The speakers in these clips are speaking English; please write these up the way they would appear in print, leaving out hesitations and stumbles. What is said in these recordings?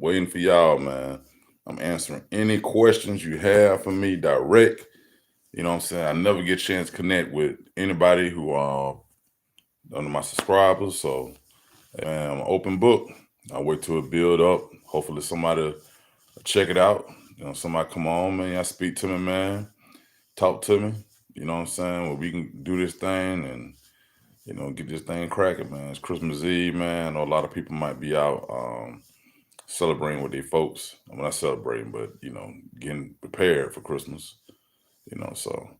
waiting for y'all, man. I'm answering any questions you have for me direct. You know what I'm saying? I never get a chance to connect with anybody who under my subscribers. So man, I'm an open book. I wait till it build up. Hopefully somebody will check it out. Somebody come on, man. I speak to me, man. Talk to me. You know what I'm saying? Well, we can do this thing and get this thing cracking, man. It's Christmas Eve, man. I know a lot of people might be out celebrating with their folks. I'm not celebrating, but getting prepared for Christmas. So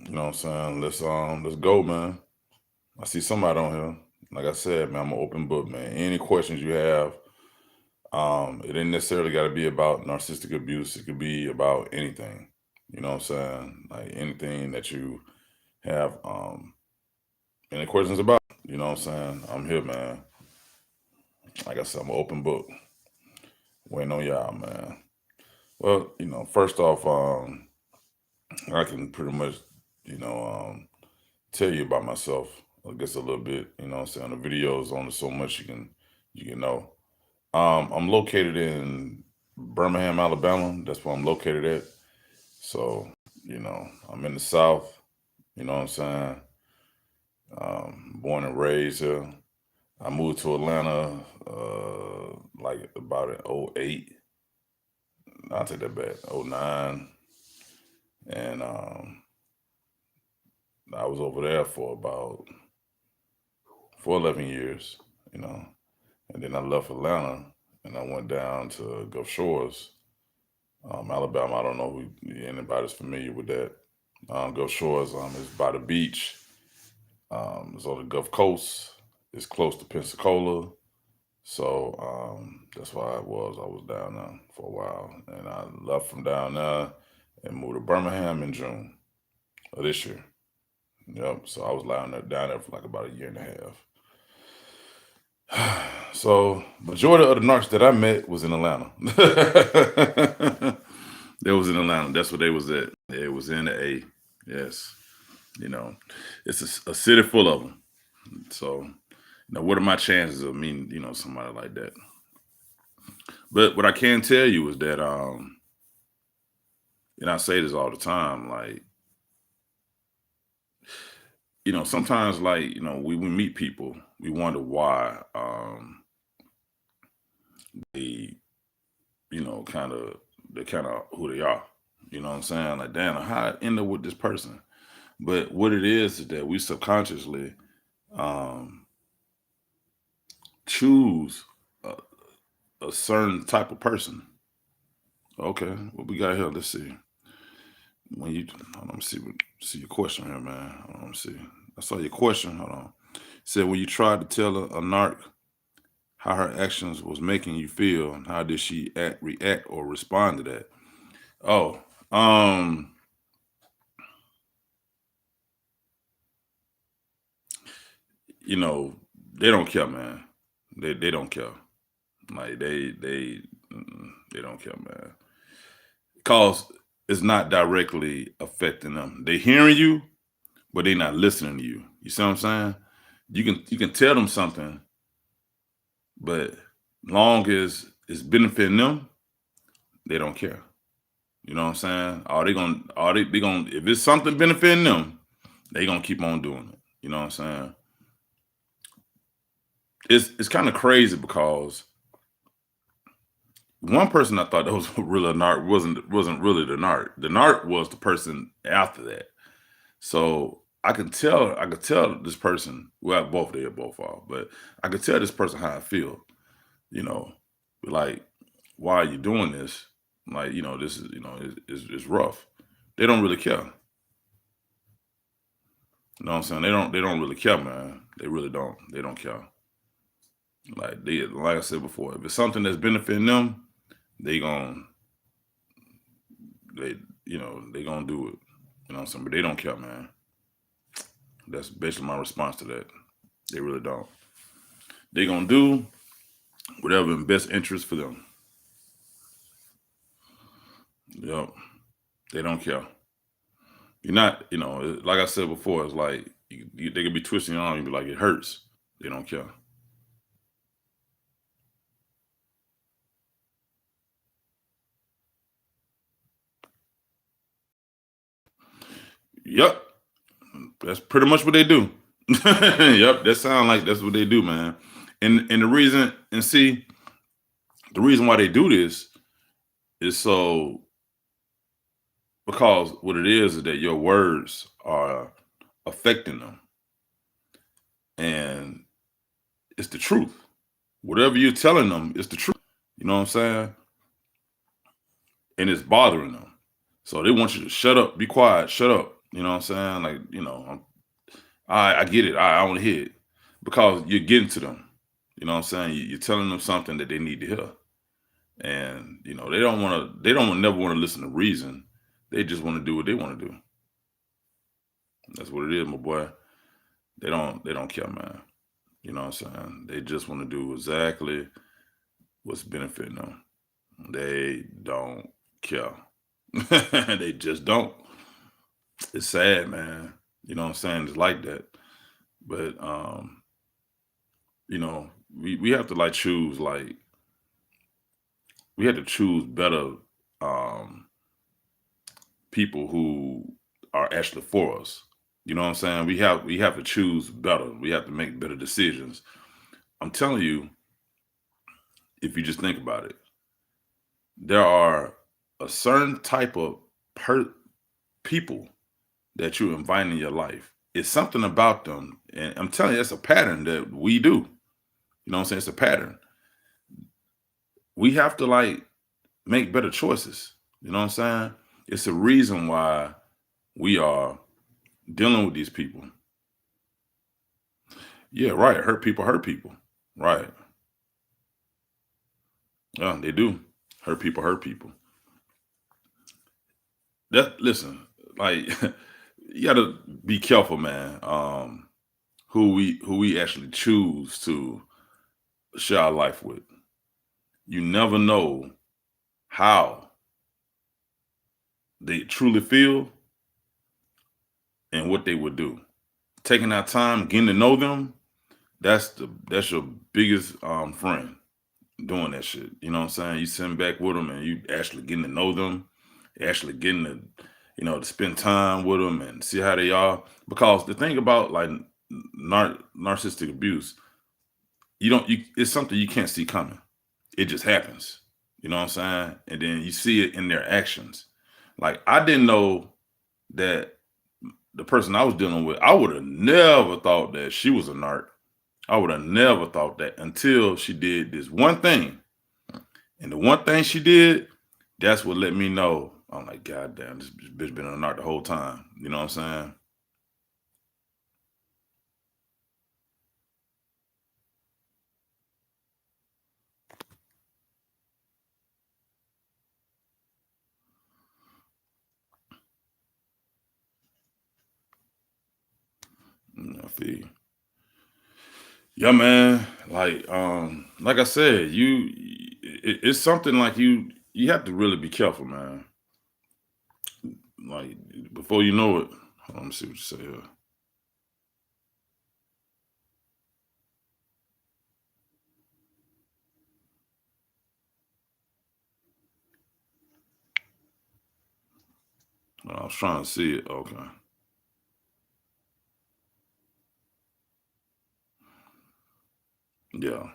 what I'm saying, let's go, man. I see somebody on here. Like I said, man, I'm an open book, man. Any questions you have, it ain't necessarily got to be about narcissistic abuse. It could be about anything. You know what I'm saying? Like anything that you have any questions about. You know what I'm saying? I'm here, man. Like I said, I'm an open book. Waiting on y'all, man. Well, first off, I can pretty much, you know, um, tell you about myself. I guess a little bit. You know what I'm saying? The videos only so much you can know. I'm located in Birmingham, Alabama. That's where I'm located at. So, I'm in the South. You know what I'm saying? Born and raised here. I moved to Atlanta like about in '08. I'll take that back. '09. And I was over there for 11 years, you know. And then I left Atlanta and I went down to Gulf Shores, Alabama. I don't know who anybody's familiar with that. Gulf Shores is by the beach. It's on the Gulf Coast. It's close to Pensacola. So that's why I was down there for a while. And I left from down there and moved to Birmingham in June of this year. Yep. So I was down there for like about a year and a half. So majority of the narcs that I met was in Atlanta. They was in Atlanta. That's where they was at. It was in the A. Yes. You know, it's a city full of them. So, what are my chances of meeting, somebody like that? But what I can tell you is that, and I say this all the time, like, sometimes like, we meet people, we wonder why they, kind of, they're kind of who they are. You know what I'm saying? Like, damn, how I end up with this person? But what it is that we subconsciously um, choose a certain type of person. Okay, what we got here? Let's see. When you, hold on, let me see your question here, man. Hold on, let me see. I saw your question. Hold on. It said when you tried to tell a narc how her actions was making you feel, and how did she react, or respond to that? Oh, um, you know, they don't care, man. They don't care. Like they don't care, man. Cause it's not directly affecting them. They hearing you, but they not listening to you. You see what I'm saying? You can tell them something, but long as it's benefiting them, they don't care. You know what I'm saying? They gonna if it's something benefiting them, they gonna keep on doing it. You know what I'm saying? It's kind of crazy because one person I thought that was really a narc wasn't really the narc. The narc was the person after that. So I could tell this person, well, both they both are, but I could tell this person how I feel, you know, like, why are you doing this? Like, this is, it's rough. They don't really care. You know what I'm saying? They don't really care, man. They really don't. They don't care. Like I said before, if it's something that's benefiting them, they gon' they gonna do it. You know what I'm saying? But they don't care, man. That's basically my response to that. They really don't. They gonna do whatever in best interest for them. Yep. They don't care. You're not, like I said before, it's like they could be twisting your arm and be like, it hurts. They don't care. Yep, that's pretty much what they do. Yep, that sound like that's what they do, man. And the reason, and see, the reason why they do this is so, because what it is that your words are affecting them, and it's the truth. Whatever you're telling them, it's the truth. You know what I'm saying? And it's bothering them. So they want you to shut up, be quiet, shut up. You know what I'm saying? Like, I get it. I want to hear it because you're getting to them. You know what I'm saying? You're telling them something that they need to hear, and they don't want to. They don't never want to listen to reason. They just want to do what they want to do. That's what it is, my boy. They don't care, man. You know what I'm saying? They just want to do exactly what's benefiting them. They don't care. They just don't. It's sad, man. You know what I'm saying? It's like that. But we have to like choose, like we have to choose better um people who are actually for us. You know what I'm saying? We have to choose better. We have to make better decisions. I'm telling you, if you just think about it, there are a certain type of people that you invite in your life. It's something about them. And I'm telling you, it's a pattern that we do. You know what I'm saying? It's a pattern. We have to like make better choices. You know what I'm saying? It's a reason why we are dealing with these people. Yeah, right. Hurt people hurt people. Right. Yeah, they do. Hurt people hurt people. That listen, like you gotta be careful, man. Who we actually choose to share our life with. You never know how they truly feel and what they would do. Taking our time, getting to know them, that's your biggest friend doing that shit. You know what I'm saying? You sitting back with them and you actually getting to know them, actually getting to, to spend time with them and see how they are. Because the thing about like narcissistic abuse, it's something you can't see coming. It just happens. You know what I'm saying? And then you see it in their actions. Like I didn't know that the person I was dealing with, I would have never thought that she was a narc. I would have never thought that until she did this one thing. And the one thing she did, that's what let me know. I'm like, God damn, this bitch been a narc the whole time. You know what I'm saying? I feel you. Yeah, man. Like I said, it's something like you have to really be careful, man. Like before you know it. Hold on, let me see what you say here. I was trying to see it. Okay. Yeah.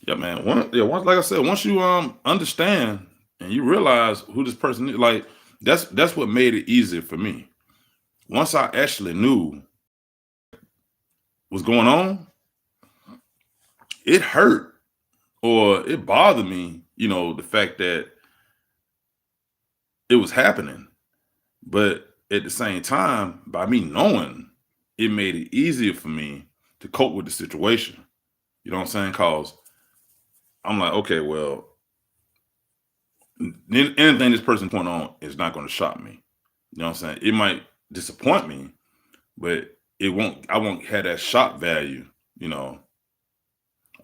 Yeah, man. Once like I said, once you understand and you realize who this person is, like that's what made it easier for me. Once I actually knew what's going on, it hurt or it bothered me, the fact that it was happening. But at the same time, by me knowing, it made it easier for me to cope with the situation. You know what I'm saying? Cause I'm like, okay, well, anything this person point on is not going to shock me. You know what I'm saying? It might disappoint me, but I won't have that shock value, you know.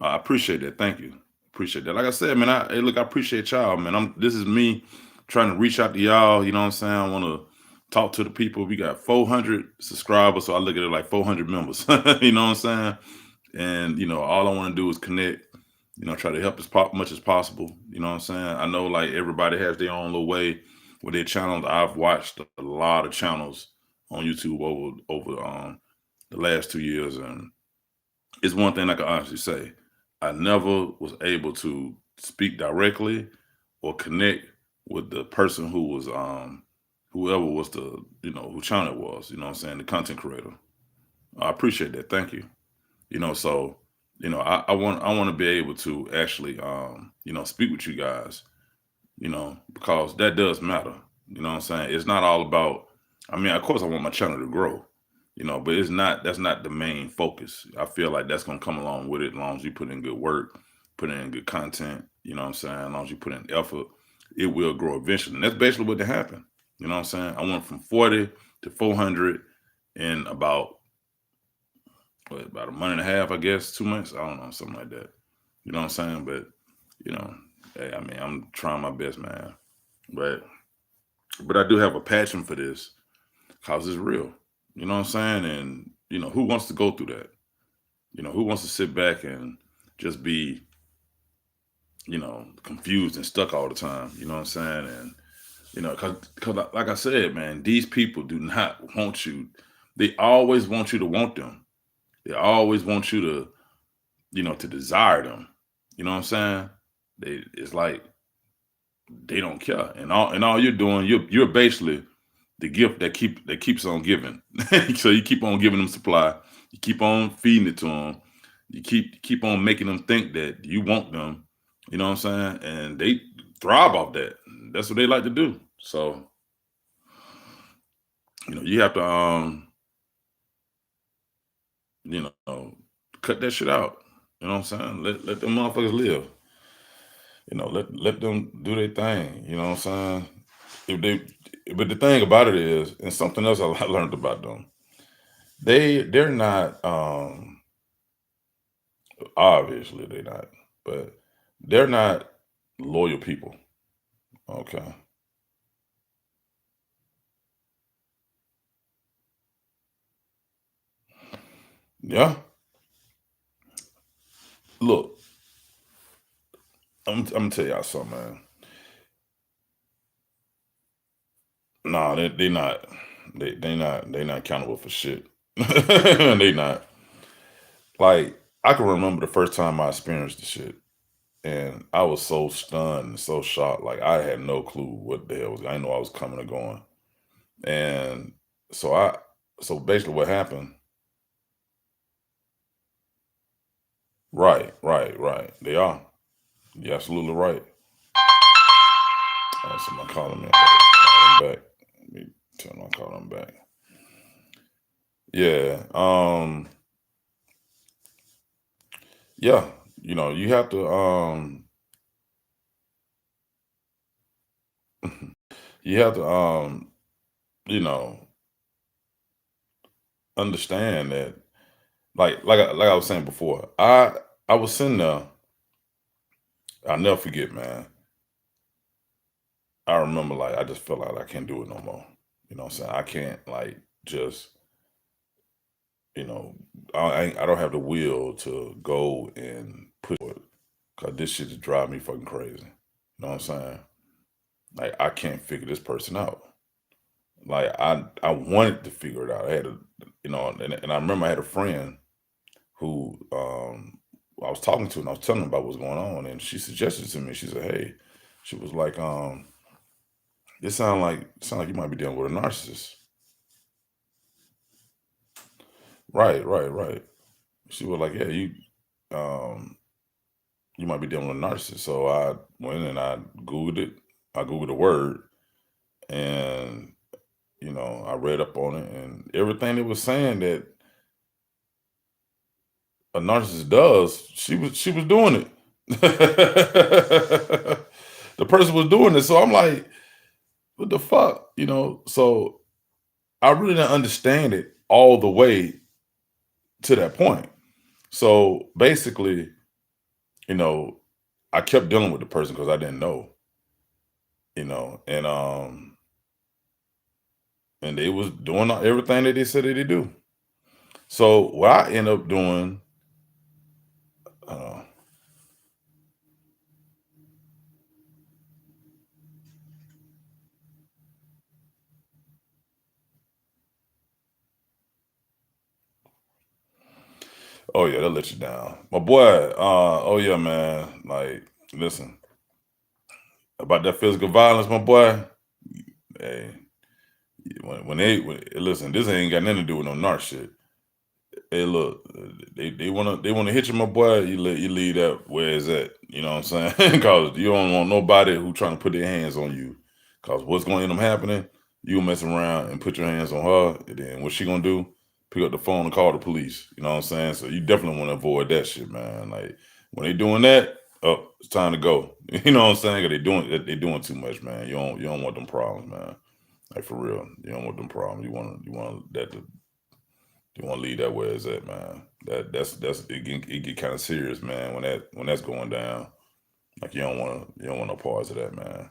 I appreciate that. Thank you. Appreciate that. Like I said, man, hey, look, I appreciate y'all, man. This is me trying to reach out to y'all. You know what I'm saying? I want to talk to the people. We got 400 subscribers, so I look at it like 400 members. You know what I'm saying? And all I want to do is connect. Try to help as much as possible. You know what I'm saying? I know like everybody has their own little way with their channels. I've watched a lot of channels on YouTube over the last 2 years, and it's one thing I can honestly say. I never was able to speak directly or connect with the person who was whoever was the who channel it was, you know what I'm saying, the content creator. I appreciate that. Thank you. So I want to be able to actually speak with you guys, because that does matter. You know what I'm saying? It's not all about, I mean, of course I want my channel to grow, but that's not the main focus. I feel like that's gonna come along with it as long as you put in good work, put in good content, you know what I'm saying? As long as you put in effort, it will grow eventually. And that's basically what happened. You know what I'm saying? I went from 40 to 400 in about a month and a half, I guess, 2 months. I don't know, something like that. You know what I'm saying? But you know, hey, I mean, I'm trying my best, man. But I do have a passion for this because it's real. You know what I'm saying? And who wants to go through that? Who wants to sit back and just be, confused and stuck all the time? You know what I'm saying? And because like I said, man, these people do not want you. They always want you to want them. They always want you to, to desire them. You know what I'm saying? It's like they don't care, and all you're doing, you're basically the gift that keeps on giving. So you keep on giving them supply, you keep on feeding it to them, you keep on making them think that you want them. You know what I'm saying? And they thrive off that. That's what they like to do. So you have to you know cut that shit out. You know what I'm saying? Let them motherfuckers live. Let them do their thing. You know what I'm saying? If they, but the thing about it is, and something else I learned about them, they're not obviously they're not, but they're not loyal people. Okay. Yeah. Look, I'm gonna tell y'all something, man. Nah, they not. They not accountable for shit. They not. Like, I can remember the first time I experienced the shit, and I was so stunned and so shocked. Like, I had no clue what the hell was. I didn't know I was coming or going. And so so basically what happened, right, right, right. They are. You're absolutely right. Oh, somebody calling me. I gotta call them back. Let me tell them I call them back. Yeah. Yeah. You have to you have to you know, understand that, like I was saying before, I was sitting there, I'll never forget, man. I remember, like, I just felt like I can't do it no more. You know what I'm saying? I can't, like, just, you know, I don't have the will to go and put it, because this shit just drive me fucking crazy. You know what I'm saying? Like, I can't figure this person out. Like, I wanted to figure it out. I had a, and I remember I had a friend who I was talking to, and I was telling her about what's going on, and she suggested to me. She said, "Hey," she was like, "It sound like you might be dealing with a narcissist." Right, right, right. She was like, "Yeah, um you might be dealing with a narcissist." So I went and I googled it. I googled the word, and I read up on it, and everything it was saying that a narcissist does, she was doing it. The person was doing it. So I'm like, what the fuck? So I really didn't understand it all the way to that point. So basically, you know, I kept dealing with the person because I didn't know, and they was doing everything that they said that they do. So what I end up doing, uh, Oh yeah, they'll let you down. My boy, oh yeah, man. Like, listen, about that physical violence, my boy. Hey, listen, this ain't got nothing to do with no narc shit. Hey, look, they wanna hit you, my boy. You leave that where it's at. You know what I'm saying? Because you don't want nobody who trying to put their hands on you. Because what's going to end up happening? You mess around and put your hands on her, and then what she gonna do? Pick up the phone and call the police. You know what I'm saying? So you definitely want to avoid that shit, man. Like when they doing that, oh, it's time to go. You know what I'm saying? 'Cause they doing too much, man. You don't want them problems, man. Like for real, you don't want them problems. You want that to you want to leave that where it's at, man. That's it get kind of serious, man. When that's going down, like you don't want no parts of that, man.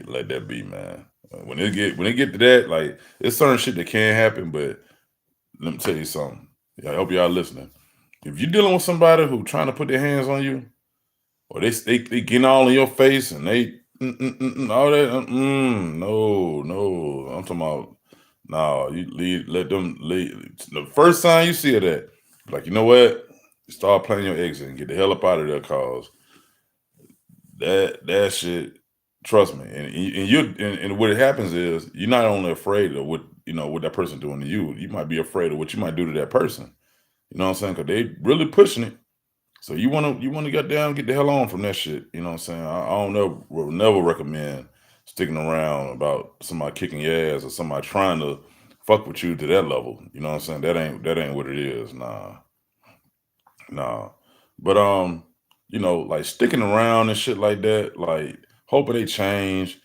Let that be, man. When it get to that, like it's certain shit that can happen, but let me tell you something. Yeah, I hope y'all listening. If you're dealing with somebody who trying to put their hands on you, or they getting all in your face and they all that, no, no. I'm talking about no. You let them leave. The first sign you see of that, like you know what, start playing your exit and get the hell up out of there, cause that shit. Trust me, and what happens is you're not only afraid of what that person doing to you. You might be afraid of what you might do to that person. You know what I'm saying? Because they really pushing it. So you wanna get down, get the hell on from that shit. You know what I'm saying? I don't know, will never recommend sticking around about somebody kicking your ass or somebody trying to fuck with you to that level. You know what I'm saying? That ain't what it is. Nah, nah. But like sticking around and shit like that, like hoping they change,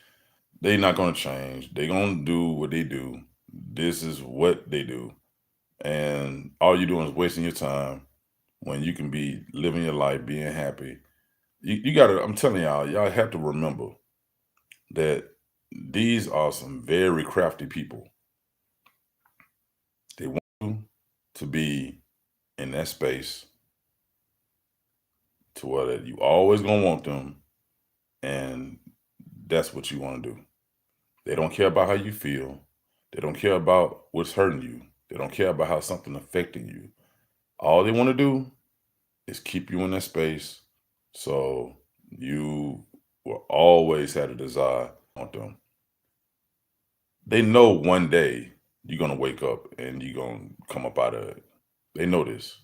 they not gonna change. They gonna do what they do. This is what they do. And all you doing is wasting your time when you can be living your life, being happy. You gotta, I'm telling y'all have to remember that these are some very crafty people. They want you to be in that space to where that you always gonna want them, and that's what you want to do. They don't care about how you feel. They don't care about what's hurting you. They don't care about how something affecting you. All they want to do is keep you in that space, so you will always have a desire on them. They know one day you're gonna wake up and you're gonna come up out of it. They know this,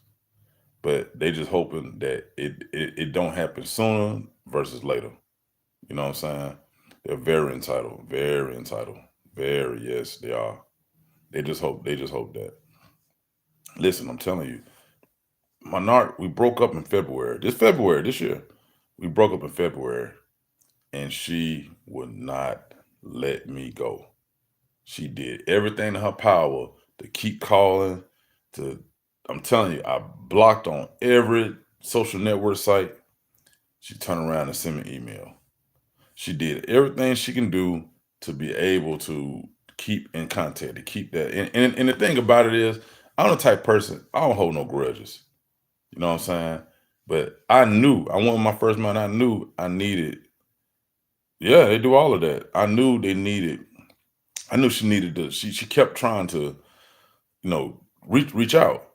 but they just hoping that it don't happen sooner versus later. You know what I'm saying? They're very entitled, very entitled, very, yes, they are. They just hope that. Listen, I'm telling you, my narc, we broke up in February. This year, we broke up in February, and she would not let me go. She did everything in her power to keep calling. To I'm telling you, I blocked on every social network site. She turned around and sent me an email. She did everything she can do to be able to keep in contact, to keep that. And the thing about it is, I'm the type person, I don't hold no grudges. You know what I'm saying? But I went with my first man, I knew I needed, yeah, they do all of that. I knew she needed to, she kept trying to, reach out.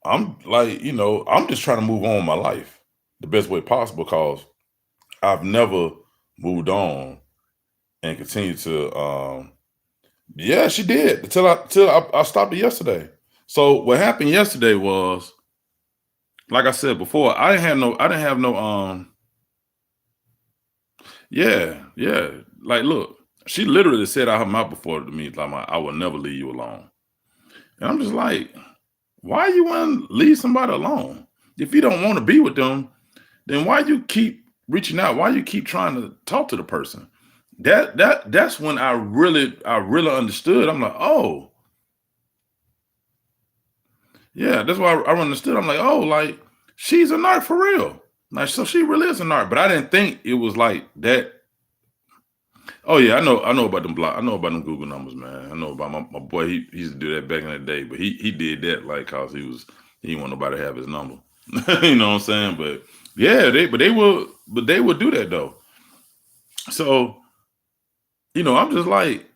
I'm like, I'm just trying to move on with my life the best way possible because I've never moved on and continued to yeah, she did till I stopped it yesterday. So what happened yesterday was, like I said before, I didn't have no yeah, yeah. Like look, she literally said out her mouth before to me, like I will never leave you alone. And I'm just like, why you want to leave somebody alone? If you don't want to be with them, then why you keep reaching out? Why you keep trying to talk to the person? That's when I really understood. I'm like, oh, yeah, that's why I understood. I'm like, oh, like she's a narc for real. Like, so she really is a narc. But I didn't think it was like that. Oh yeah, I know about them block. I know about them Google numbers, man. I know about my boy. He used to do that back in the day, but he did that like cause he didn't want nobody to have his number. You know what I'm saying? But yeah, they would do that though. So I'm just like,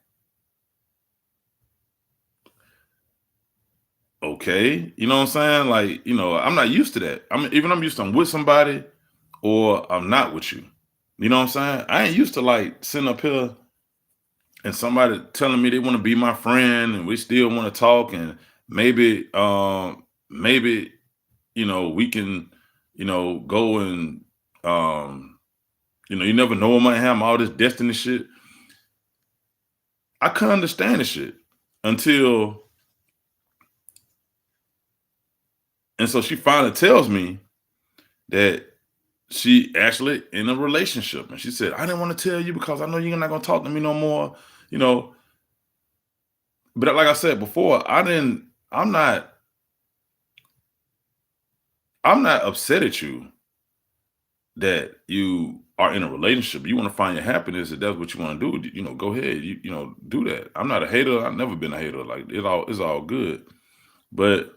okay, you know what I'm saying? Like, I'm not used to that. I'm used to I'm with somebody or I'm not with you. You know what I'm saying? I ain't used to like sitting up here and somebody telling me they want to be my friend and we still want to talk and maybe we can go and um you never know, I might have all this destiny shit. I couldn't understand the shit until, and so she finally tells me that she actually in a relationship, and she said, I didn't want to tell you because I know you're not gonna talk to me no more, you know. But like I said before, I'm not upset at you that you are in a relationship. You want to find your happiness. If that's what you want to do, go ahead. Do that. I'm not a hater. I've never been a hater. Like it's all good. But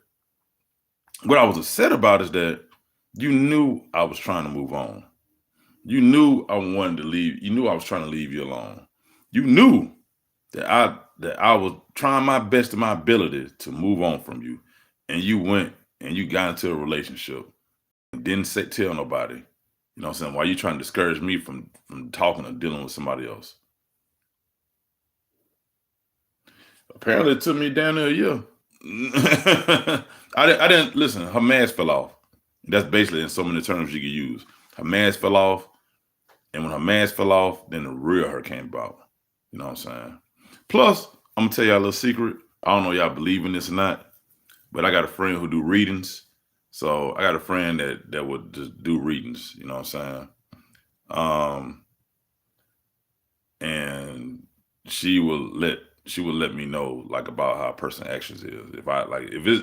what I was upset about is that you knew I was trying to move on. You knew I wanted to leave. You knew I was trying to leave you alone. You knew that I was trying my best to my ability to move on from you. And you went and you got into a relationship and didn't tell nobody. You know what I'm saying? Why you trying to discourage me from talking or dealing with somebody else? Apparently it took me down there a year. I didn't listen. Her mask fell off. That's basically in so many terms you could use. Her mask fell off, and when her mask fell off, then the real her came about. You know what I'm saying? Plus, I'm gonna tell y'all a little secret. I don't know y'all believe in this or not, but I got a friend who do readings. So I got a friend that would just do readings. You know what I'm saying? Um, and she will let me know like about how a person actions is.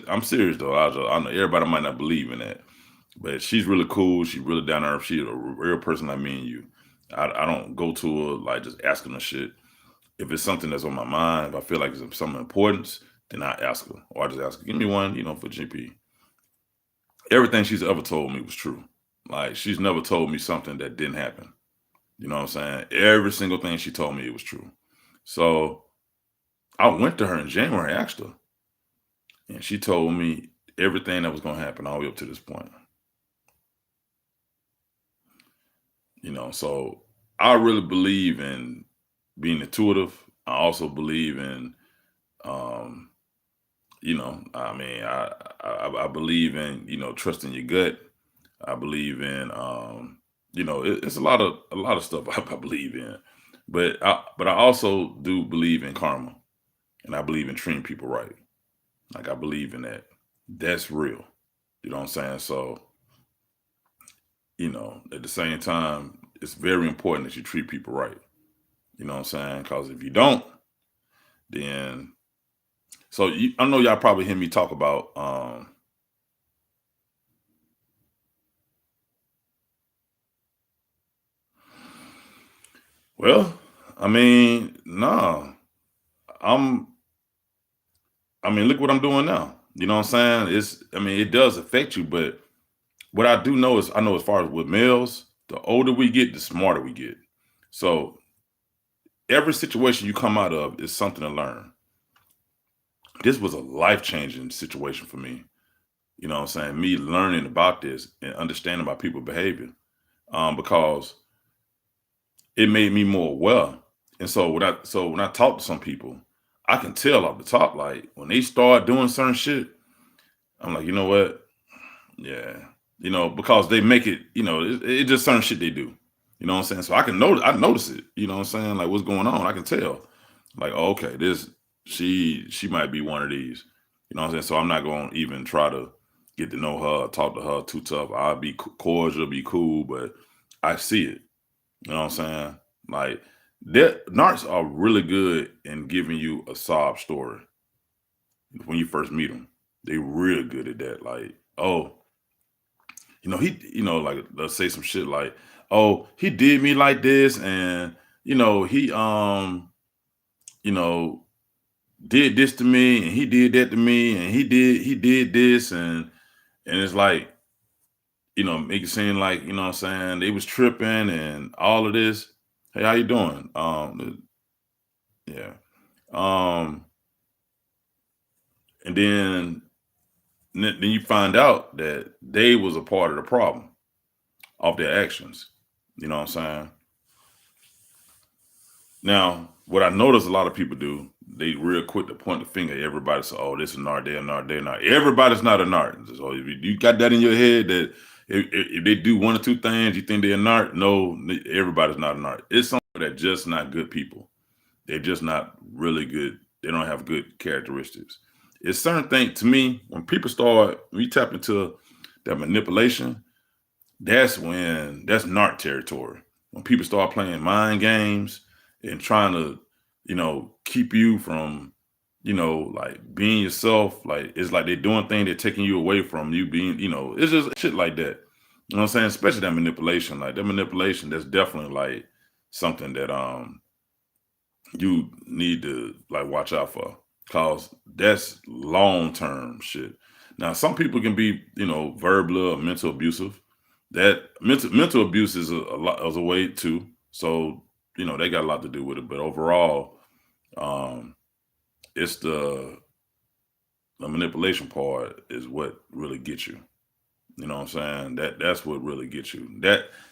I'm serious though. I know everybody might not believe in that, but she's really cool. She's really down to earth. She's a real person like me and you. I don't go to her like just asking her shit. If it's something that's on my mind, if I feel like it's something importance, then I ask her, or I just ask her, give me one, for GP. Everything she's ever told me was true. Like she's never told me something that didn't happen. You know what I'm saying? Every single thing she told me, it was true. So I went to her in January, asked her, and she told me everything that was going to happen all the way up to this point. So I really believe in being intuitive. I also believe in, um, I mean, I believe in, trusting your gut. I believe in, it's a lot of stuff I believe in, but I also do believe in karma, and I believe in treating people right. Like I believe in that. That's real. You know what I'm saying? So, at the same time, it's very important that you treat people right. You know what I'm saying? Because if you don't, then I know y'all probably hear me talk about well, I mean, nah. I'm look what I'm doing now. You know what I'm saying? It does affect you, but what I do know is I know as far as with males, the older we get, the smarter we get. So every situation you come out of is something to learn. This was a life-changing situation for me. You know what I'm saying? Me learning about this and understanding about people's behavior. Because it made me more aware. And so when I talk to some people, I can tell off the top, like when they start doing certain shit, I'm like, you know what? Yeah. Because they make it, it just certain shit they do. You know what I'm saying? So I notice it, you know what I'm saying? Like what's going on? I can tell. Like, oh, okay, she might be one of these. You know what I'm saying? So I'm not gonna even try to get to know her, talk to her too tough. I'll be cordial, be cool, but I see it. You know what I'm saying? Like that narcs are really good in giving you a sob story when you first meet them. They real good at that. Like, oh, like let's say some shit like, oh, he did me like this, and he you know, did this to me, and he did that to me, and he did this, and it's like, make it seem like, what I'm saying, they was tripping and all of this. Hey, how you doing? Yeah. Um, and then then you find out that they was a part of the problem of their actions. You know what I'm saying? Now, what I notice a lot of people do, they real quick to point the finger at everybody. So, oh, this is an art, they're an art, they're not. Everybody's not an art. So if you got that in your head that if they do one or two things, you think they're an art. No, everybody's not an art. It's some that just not good people. They're just not really good. They don't have good characteristics. It's certain thing to me when people start when you tap into that manipulation. That's narc territory. When people start playing mind games and trying to, keep you from, like being yourself, like it's like they're doing things, they're taking you away from you being, it's just shit like that. You know what I'm saying? Especially that manipulation. Like that manipulation, that's definitely like something that you need to like watch out for. Cause that's long term shit. Now some people can be, verbal or mental abusive. That mental abuse is a lot as a way too. So, they got a lot to do with it. But overall, um, it's the manipulation part is what really gets you. You know what I'm saying? That's what really gets you.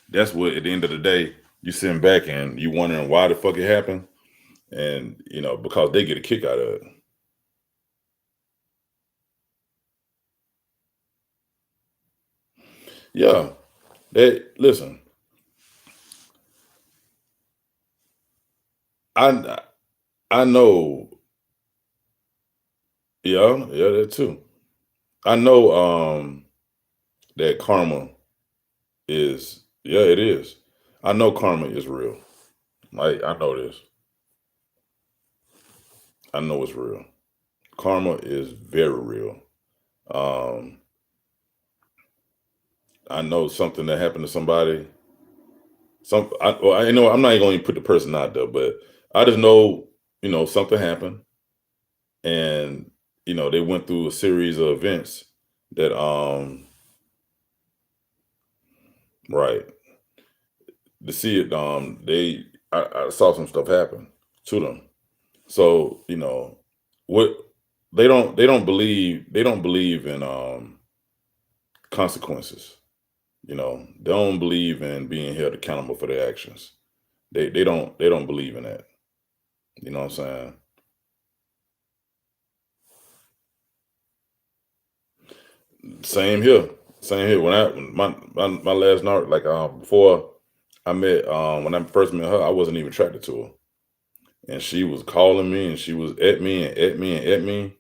That's what at the end of the day, you sitting back and you wondering why the fuck it happened. And because they get a kick out of it. Yeah. They listen, I I know, yeah, that too. I know that karma is, yeah, it is. I know karma is real. Like I know this. I know it's real. Karma is very real. Um I know something that happened to somebody. I know I'm not even going to put the person out there, but I just know, something happened and they went through a series of events that right, to see it I saw some stuff happen to them. So, what they don't believe in consequences. They don't believe in being held accountable for their actions. They don't believe in that. You know what I'm saying? Same here. Same here. When my last night, like before I met when I first met her, I wasn't even attracted to her. And she was calling me and she was at me and at me and at me.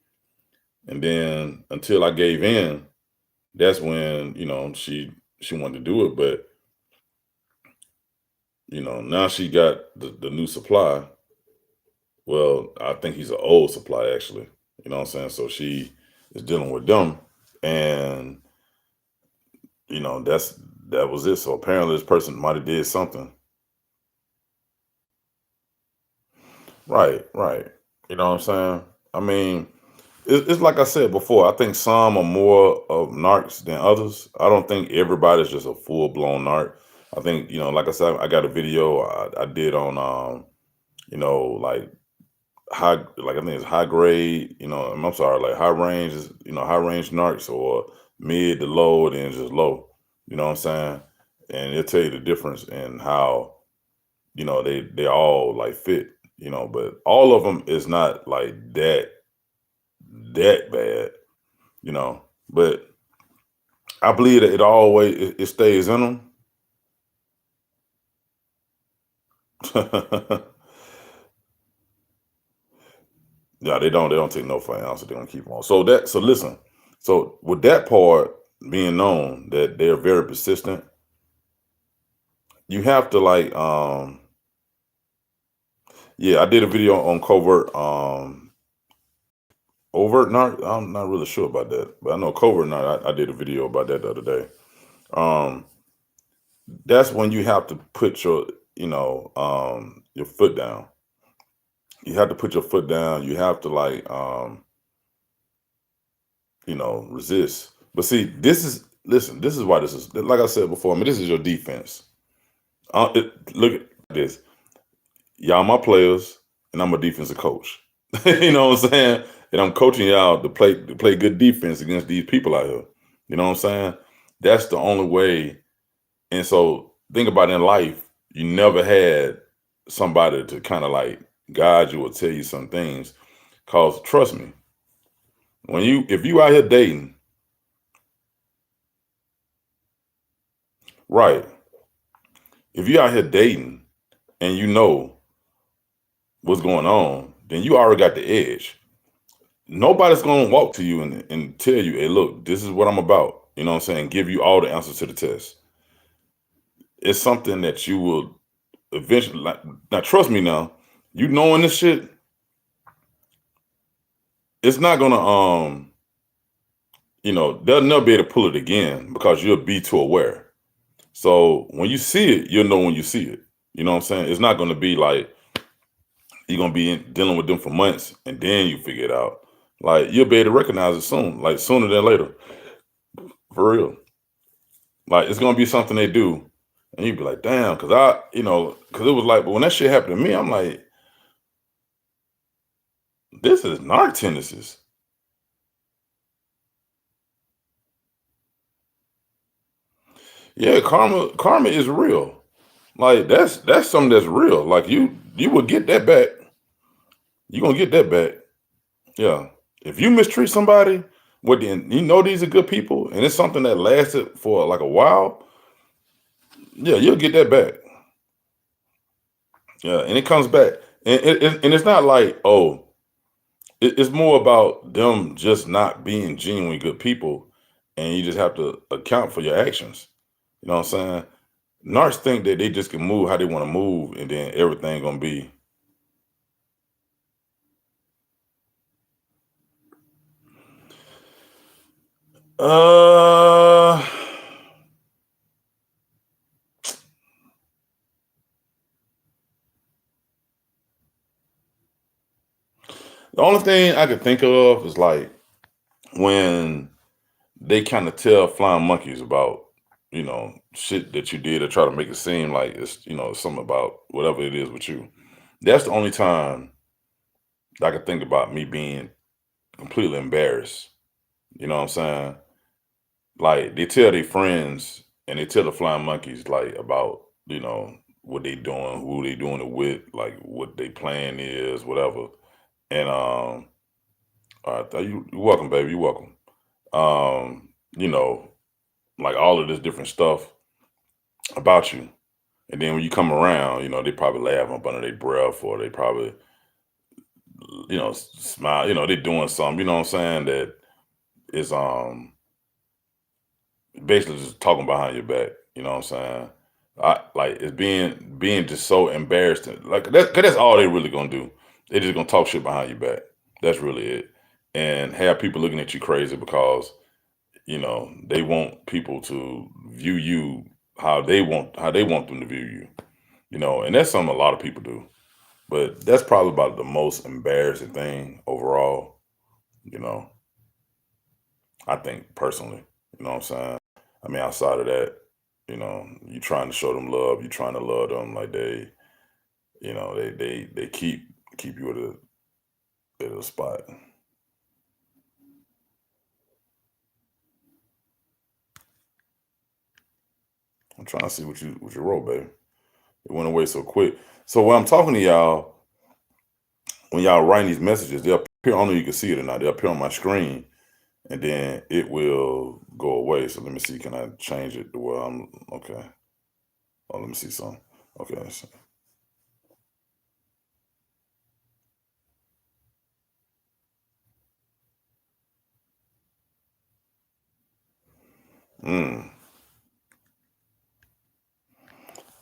And then until I gave in, that's when, she wanted to do it. But, now she got the new supply. Well, I think he's an old supply actually. You know what I'm saying? So she is dealing with them. And, that was it. So apparently this person might have did something. Right, right. You know what I'm saying? I mean, it's like I said before. I think some are more of narcs than others. I don't think everybody's just a full blown narc. I think like I said, I got a video I did on like I think it's high grade. I'm sorry, like high range is high range narcs or mid to low, and then just low. You know what I'm saying? And it'll tell you the difference in how they all like fit. But all of them is not like that bad. But I believe that it stays in them. Yeah, they don't take no for an ounce. They don't keep on. So listen. So with that part being known that they're very persistent, you have to like yeah, I did a video on covert overt narc. I'm not really sure about that, but I know covert narc. I did a video about that the other day. Um that's when you have to put your foot down. You have to put your foot down. You have to like resist. But see, this is why this is like I said before. I mean, this is your defense. Look at this. Y'all my players, and I'm a defensive coach. You know what I'm saying? and I'm coaching y'all to play good defense against these people out here. You know what I'm saying? That's the only way. And so think about in life, you never had somebody to kind of like guide you or tell you some things. Cause trust me, if you out here dating, right? If you out here dating and you know what's going on, then you already got the edge. Nobody's gonna walk to you and tell you, hey, look, this is what I'm about. You know what I'm saying? Give you all the answers to the test. It's something that you will eventually like. Now, trust me now, you knowing this shit, it's not gonna they'll never be able to pull it again because you'll be too aware. So when you see it, you'll know when you see it. You know what I'm saying? It's not gonna be like you're gonna be dealing with them for months and then you figure it out. Like you'll be able to recognize it soon, like sooner than later, for real. Like it's gonna be something they do, and you'd be like, damn, because it was like, but when that shit happened to me, I'm like, this is narc tendencies. Yeah, karma is real. Like that's something that's real. Like you will get that back. You gonna get that back. Yeah. If you mistreat somebody, these are good people, and it's something that lasted for like a while. Yeah, you'll get that back. Yeah, and it comes back, and it's not like it's more about them just not being genuinely good people, and you just have to account for your actions. You know what I'm saying? Narcs think that they just can move how they want to move, and then everything gonna be. Uh, the only thing I could think of is like when they kind of tell flying monkeys about shit that you did or try to make it seem like it's something about whatever it is with you. That's the only time I could think about me being completely embarrassed. You know what I'm saying? Like they tell their friends and they tell the flying monkeys like about what they doing, who they doing it with, like what they plan is, whatever. And you're welcome, baby. You're welcome. You know, like all of this different stuff about you. And then when you come around, they probably laugh up under their breath or they probably, smile, they're doing something, you know what I'm saying, that is basically just talking behind your back, you know what I'm saying? I like it's being just so embarrassed. Like that, 'cause that's all they really gonna do. They just gonna talk shit behind your back. That's really it. And have people looking at you crazy because, they want people to view you how they want them to view you. And that's something a lot of people do. But that's probably about the most embarrassing thing overall, you know, I think personally. You know what I'm saying? I mean, outside of that, you trying to show them love, you trying to love them like they keep you at a spot. I'm trying to see what you wrote, baby. It went away so quick. So when I'm talking to y'all, when y'all writing these messages, they'll appear. I don't know if you can see it or not. They'll appear on my screen, and then it will go away. So let me see. Can I change it to where I'm okay? Oh, let me see some. Okay. Mm,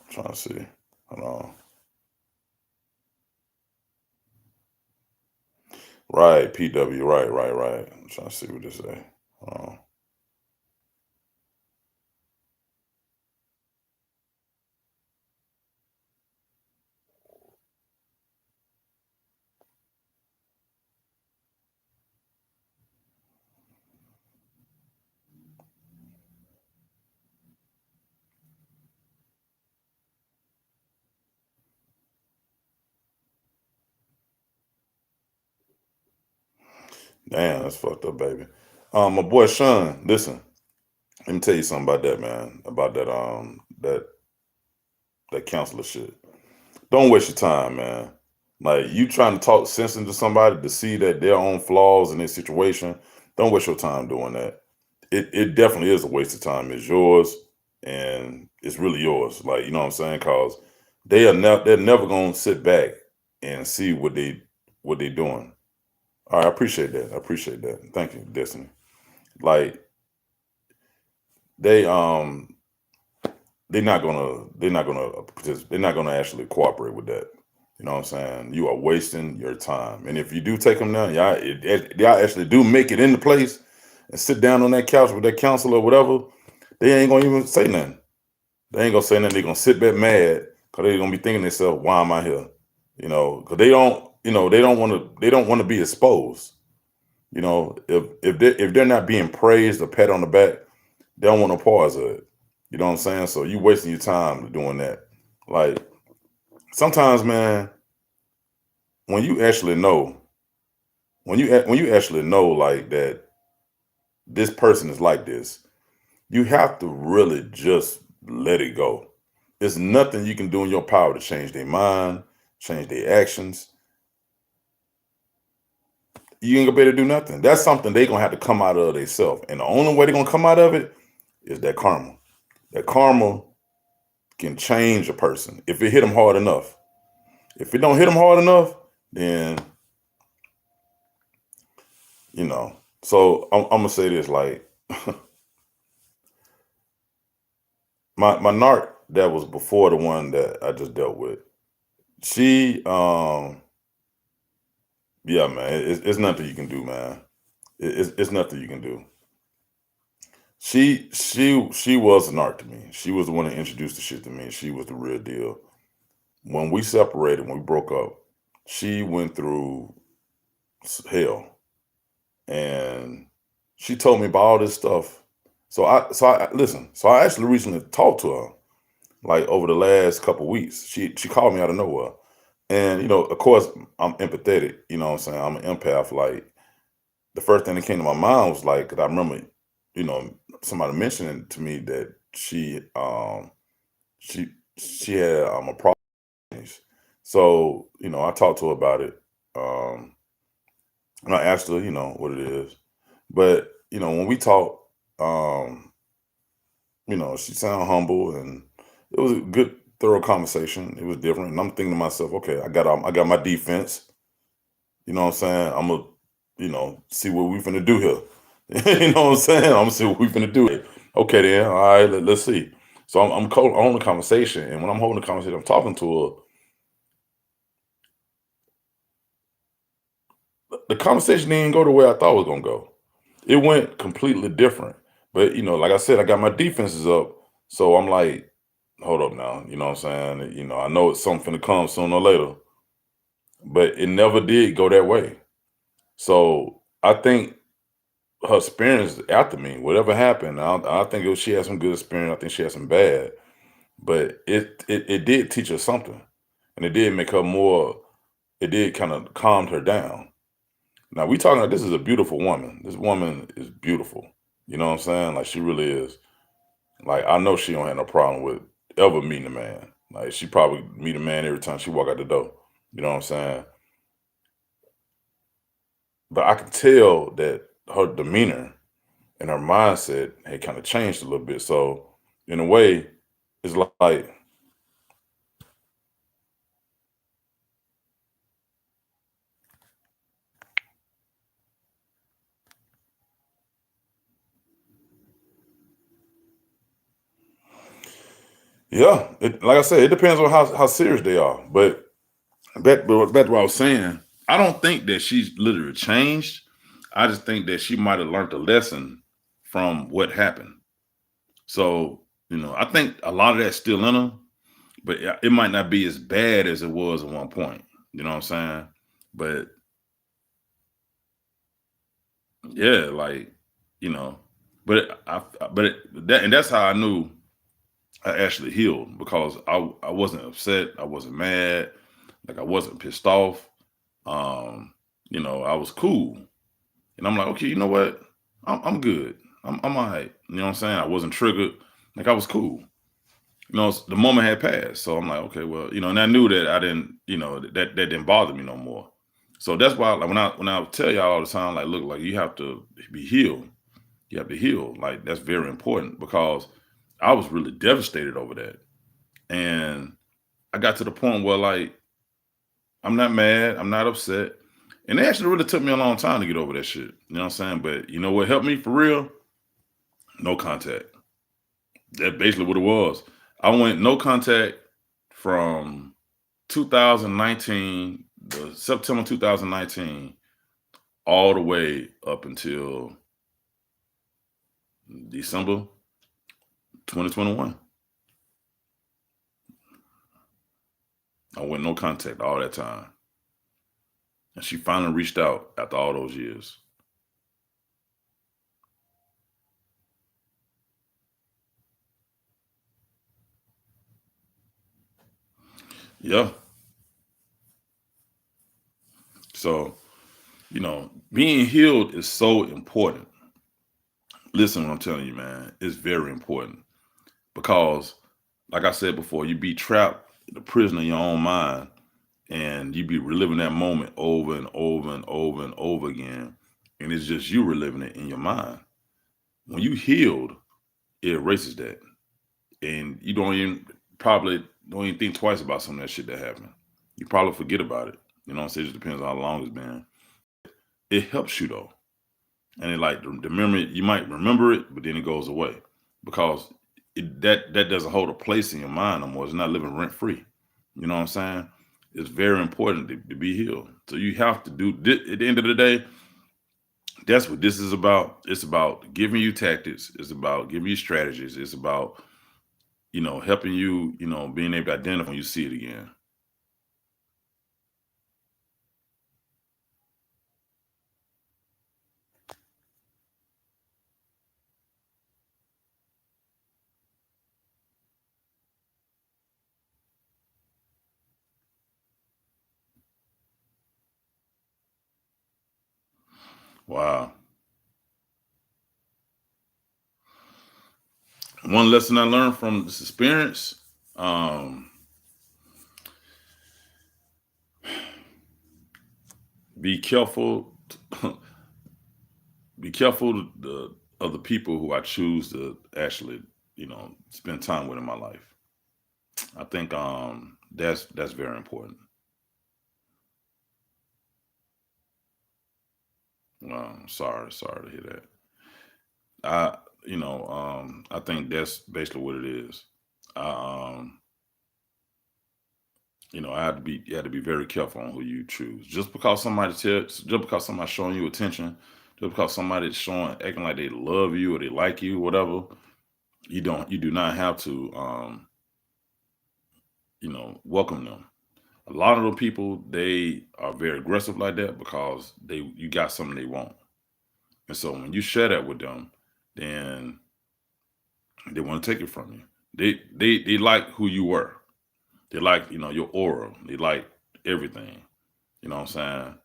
trying to see. Hold on. Right, PW. Right, right, right. I'm trying to see what this say. Hold on. Damn, that's fucked up, baby. My boy Sean, listen, let me tell you something about that, man. About that counselor shit. Don't waste your time, man. Like you trying to talk sense into somebody to see that their own flaws in their situation. Don't waste your time doing that. It definitely is a waste of time. It's yours, and it's really yours. Like you know what I'm saying? Cause they're never gonna sit back and see what they doing. All right, I appreciate that. I appreciate that. Thank you, Destiny. Like they they're not gonna actually cooperate with that. You know what I'm saying? You are wasting your time. And if you do take them down, y'all actually do make it into place and sit down on that couch with that counselor or whatever, they ain't gonna even say nothing. They ain't gonna say nothing. They're gonna sit back mad because they're gonna be thinking to themselves, why am I here? You know, because they don't want to be exposed. You know, if they're not being praised or pat on the back, they don't want no pause of it. You know what I'm saying? So you wasting your time doing that. Like sometimes, man, when you actually know, when you actually know like that this person is like this, you have to really just let it go. There's nothing you can do in your power to change their mind, change their actions. You ain't gonna be able to do nothing. That's something they gonna have to come out of themselves. And the only way they're gonna come out of it is that karma. That karma can change a person if it hit them hard enough. If it don't hit them hard enough, then you know. So I'm gonna say this: like my narc that was before the one that I just dealt with. She, yeah, man, it's nothing you can do, man. It's nothing you can do. She was an art to me. She was the one that introduced the shit to me. She was the real deal. When we separated, when we broke up, she went through hell, and she told me about all this stuff. So I listen. So I actually recently talked to her, like over the last couple weeks. She called me out of nowhere, and you know, of course, I'm empathetic. You know what I'm saying? I'm an empath. Like the first thing that came to my mind was like, 'cause I remember, you know, somebody mentioning to me that she she had a problem. So you know, I talked to her about it, um, and I asked her, you know, what it is. But you know, when we talked, um, you know, she sounded humble, and it was a good, thorough conversation. It was different, and I'm thinking to myself, okay, I got my defense. You know what I'm saying? I'm gonna, you know, see what we finna do here. You know what I'm saying? I'm gonna see what we finna do. Okay, then, all right, let's see. So I'm holding the conversation, and when I'm holding the conversation, I'm talking to her. The conversation didn't go the way I thought it was gonna go. It went completely different. But you know, like I said, I got my defenses up, so I'm like, hold up now. You know what I'm saying? You know, I know it's something to come sooner or later, but it never did go that way. So I think her experience after me, whatever happened, I think she had some good experience. I think she had some bad, but it did teach her something, and it did make her more. It did kind of calmed her down. Now we talking. This is a beautiful woman. This woman is beautiful. You know what I'm saying? Like she really is. Like I know she don't have no problem with ever meeting a man. Like she probably meet a man every time she walk out the door. You know what I'm saying? But I can tell that her demeanor and her mindset had kind of changed a little bit. So in a way, it's like, yeah, like I said, it depends on how serious they are. But back to what I was saying. I don't think that she's literally changed. I just think that she might have learned a lesson from what happened. So, you know, I think a lot of that's still in her, but it might not be as bad as it was at one point. You know what I'm saying? But yeah, like, you know, but that's how I knew I actually healed because I wasn't upset, I wasn't mad, like I wasn't pissed off. Um, you know, I was cool. And I'm like, okay, you know what? I'm good. I'm all right. You know what I'm saying? I wasn't triggered. Like I was cool. The moment had passed. So I'm like, okay, well, and I knew that I didn't, that didn't bother me no more. So that's why, like, when I tell y'all all the time, like, look, like, you have to be healed. You have to heal. Like, that's very important because I was really devastated over that. And I got to the point where, like, I'm not mad, I'm not upset. And it actually really took me a long time to get over that shit. You know what I'm saying? But you know what helped me for real? No contact. That's basically what it was. I went no contact from 2019, the September 2019, all the way up until December 2021. I went no contact all that time. And she finally reached out after all those years. Yeah. So, being healed is so important. Listen, what I'm telling you, man, it's very important because, like I said before, you be trapped in the prison of your own mind and you be reliving that moment over and over and over and over again. And it's just you reliving it in your mind. When you healed, it erases that. And you probably don't even think twice about some of that shit that happened. You probably forget about it. You know what I'm saying? It just depends on how long it's been. It helps you though. And it, like, the memory, you might remember it, but then it goes away because that doesn't hold a place in your mind no more. It's not living rent free. You know what I'm saying? It's very important to be healed. So you have to do at the end of the day. That's what this is about. It's about giving you tactics. It's about giving you strategies. It's about helping you. Being able to identify when you see it again. Wow. One lesson I learned from this experience. Um, be careful. Be careful of the people who I choose to actually, spend time with in my life. I think that's very important. Sorry to hear that. I I think that's basically what it is. I, you had to be very careful on who you choose. Just because somebody's showing you attention, just because somebody's acting like they love you or they like you, whatever, you do not have to welcome them. A lot of the people, they are very aggressive like that because you got something they want. And so when you share that with them, then they want to take it from you. They like who you were. They like, your aura. They like everything. You know what I'm saying?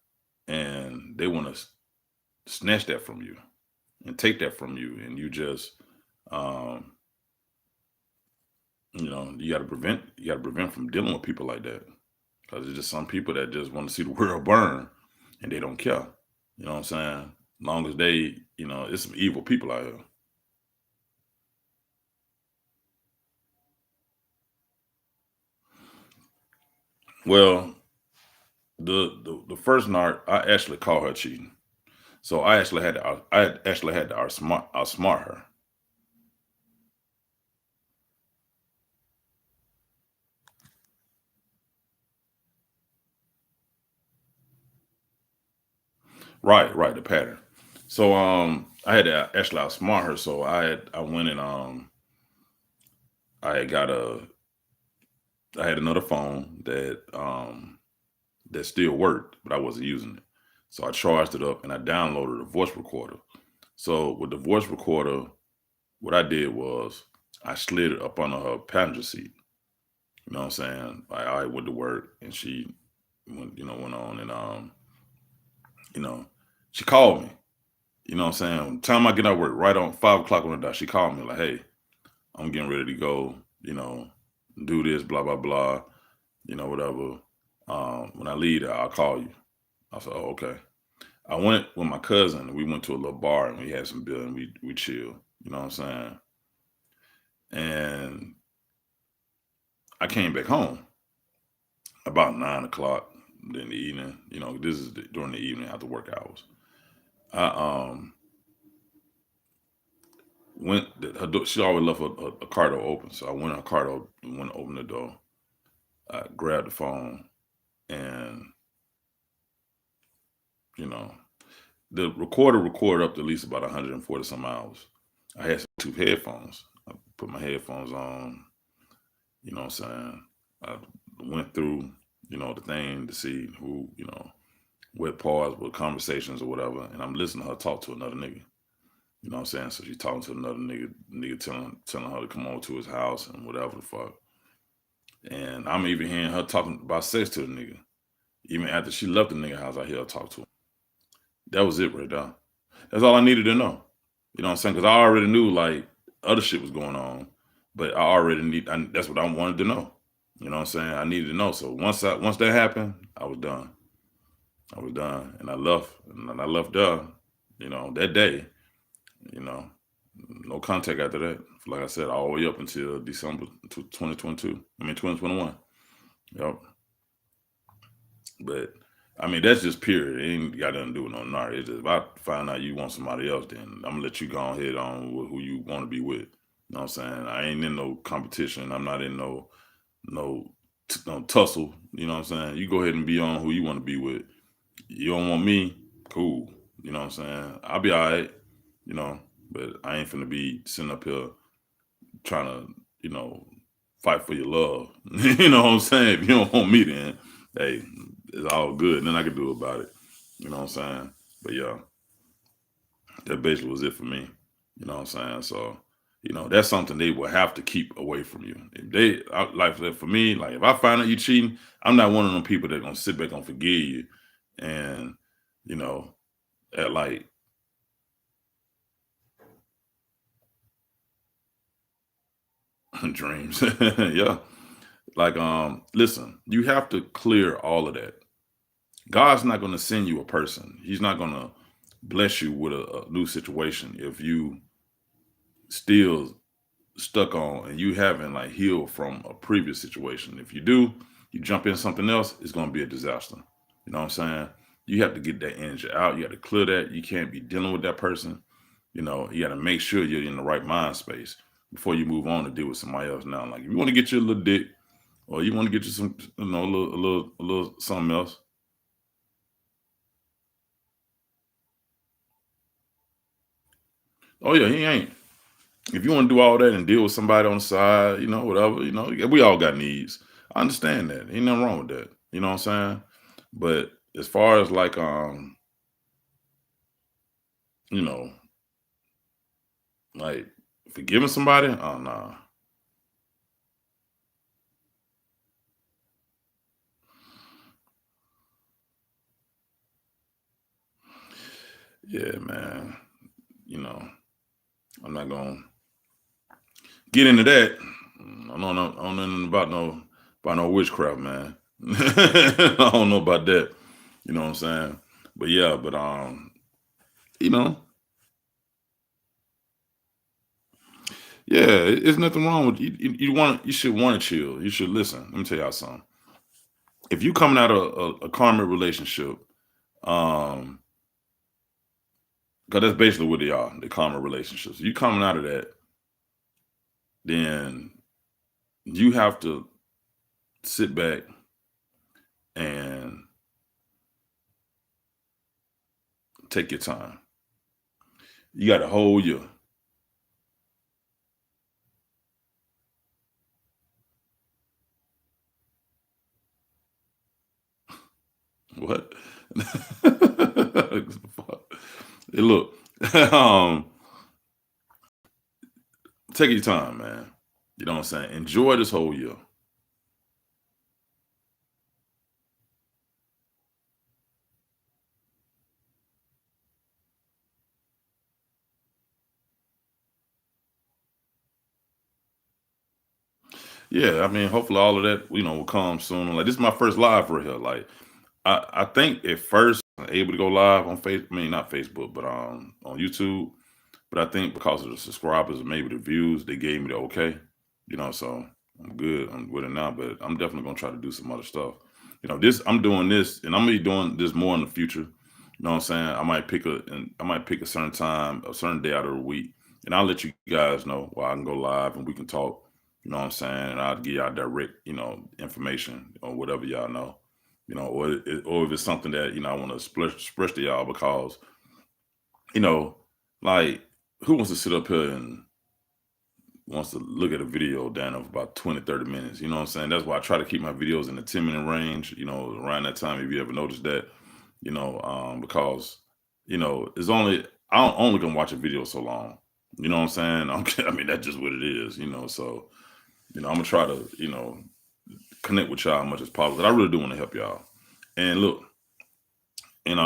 And they want to snatch that from you and take that from you. And you just um, you gotta prevent from dealing with people like that. Because there's just some people that just want to see the world burn and they don't care. You know what I'm saying? As long as it's some evil people out here. Well, the first narc, I actually caught her cheating. So I actually had to outsmart her. Right, the pattern. So I had to actually outsmart her. So I went and I got a I had another phone that still worked, but I wasn't using it. So I charged it up and I downloaded a voice recorder. So with the voice recorder, what I did was I slid it up under her passenger seat. You know what I'm saying? I went to work and she went on and you know, she called me. You know what I'm saying? Time I get out of work, right on 5 o'clock on the dot, she called me like, "Hey, I'm getting ready to go. You know, do this, blah blah blah. Whatever. When I leave, I'll call you." I said, "Oh, okay." I went with my cousin. We went to a little bar and we had some beer and we chill. You know what I'm saying? And I came back home about 9 o'clock in the evening. This is during the evening after work hours. I went. She always left a car door open, so I went in her car door and went to open the door. I grabbed the phone and you know the recorder recorded up to at least about 140 some hours. I had some two headphones. I put my headphones on. You know what I'm saying? I went through the thing to see who what parts, what conversations or whatever, and I'm listening to her talk to another nigga. You know what I'm saying? So she's talking to another nigga telling her to come over to his house and whatever the fuck. And I'm even hearing her talking about sex to the nigga. Even after she left the nigga house, I hear her talk to him. That was it right there. That's all I needed to know. You know what I'm saying? Because I already knew like other shit was going on, but that's what I wanted to know. You know what I'm saying? I needed to know. So once that happened, I was done. I was done, and I left. And I left there. That day. You know, no contact after that. Like I said, all the way up until December 2022. I mean 2021. Yep. But I mean that's just period. It ain't got nothing to do with no nar. It's just if I find out you want somebody else, then I'm gonna let you go ahead on with who you want to be with. You know what I'm saying? I ain't in no competition. I'm not in no tussle. You know what I'm saying? You go ahead and be on who you want to be with. You don't want me, cool. You know what I'm saying? I'll be all right. You know, but I ain't finna be sitting up here trying to, fight for your love. You know what I'm saying? If you don't want me, then hey, it's all good. Nothing I can do about it. You know what I'm saying? But yeah, that basically was it for me. You know what I'm saying? So, that's something they will have to keep away from you. If like for me, like if I find out you cheating, I'm not one of them people that gonna sit back and forgive you and, you know, at like dreams. Yeah. Like, listen, you have to clear all of that. God's not going to send you a person. He's not going to bless you with a new situation if you still stuck on and you haven't like healed from a previous situation. If you do, you jump in something else, it's going to be a disaster. You know what I'm saying? You have to get that energy out. You have to clear that. You can't be dealing with that person. You got to make sure you're in the right mind space before you move on to deal with somebody else. Now, like if you want to get you a little dick or you want to get you some, a little something else. Oh yeah, he ain't. If you want to do all that and deal with somebody on the side, whatever, yeah, we all got needs. I understand that. Ain't nothing wrong with that. You know what I'm saying? But as far as like you know, like forgiving somebody, oh nah. Yeah, man. You know, I'm not gonna get into that. I don't know nothing about no witchcraft, man. I don't know about that. You know what I'm saying? But yeah, but you know, yeah, it's nothing wrong with you should want to chill. You should listen. Let me tell y'all something. If you coming out of a karmic relationship, um, because that's basically what they are, the karmic relationships. You coming out of that, then you have to sit back and take your time. You got a whole year. What? Hey, look, um, take your time, man. You know what I'm saying? Enjoy this whole year. Yeah, I mean, hopefully all of that, will come soon. Like this is my first live for here. Like I think at first I'm able to go live on Facebook. I mean, not Facebook, but on YouTube. But I think because of the subscribers and maybe the views, they gave me the okay. So I'm good. I'm with it now. But I'm definitely gonna try to do some other stuff. This I'm doing this, and I'm gonna be doing this more in the future. You know what I'm saying? I might pick a certain time, a certain day out of the week, and I'll let you guys know where I can go live and we can talk. You know what I'm saying? And I'll give y'all direct, information or whatever y'all know. Or if it's something that I want to express to y'all because you know, like who wants to sit up here and wants to look at a video down of about 20, 30 minutes? You know what I'm saying? That's why I try to keep my videos in the 10-minute range, around that time, if you ever noticed that, because, it's I'm only gonna watch a video so long. You know what I'm saying? I mean, that's just what it is. So, I'm gonna try to, connect with y'all as much as possible. I really do want to help y'all. And look, and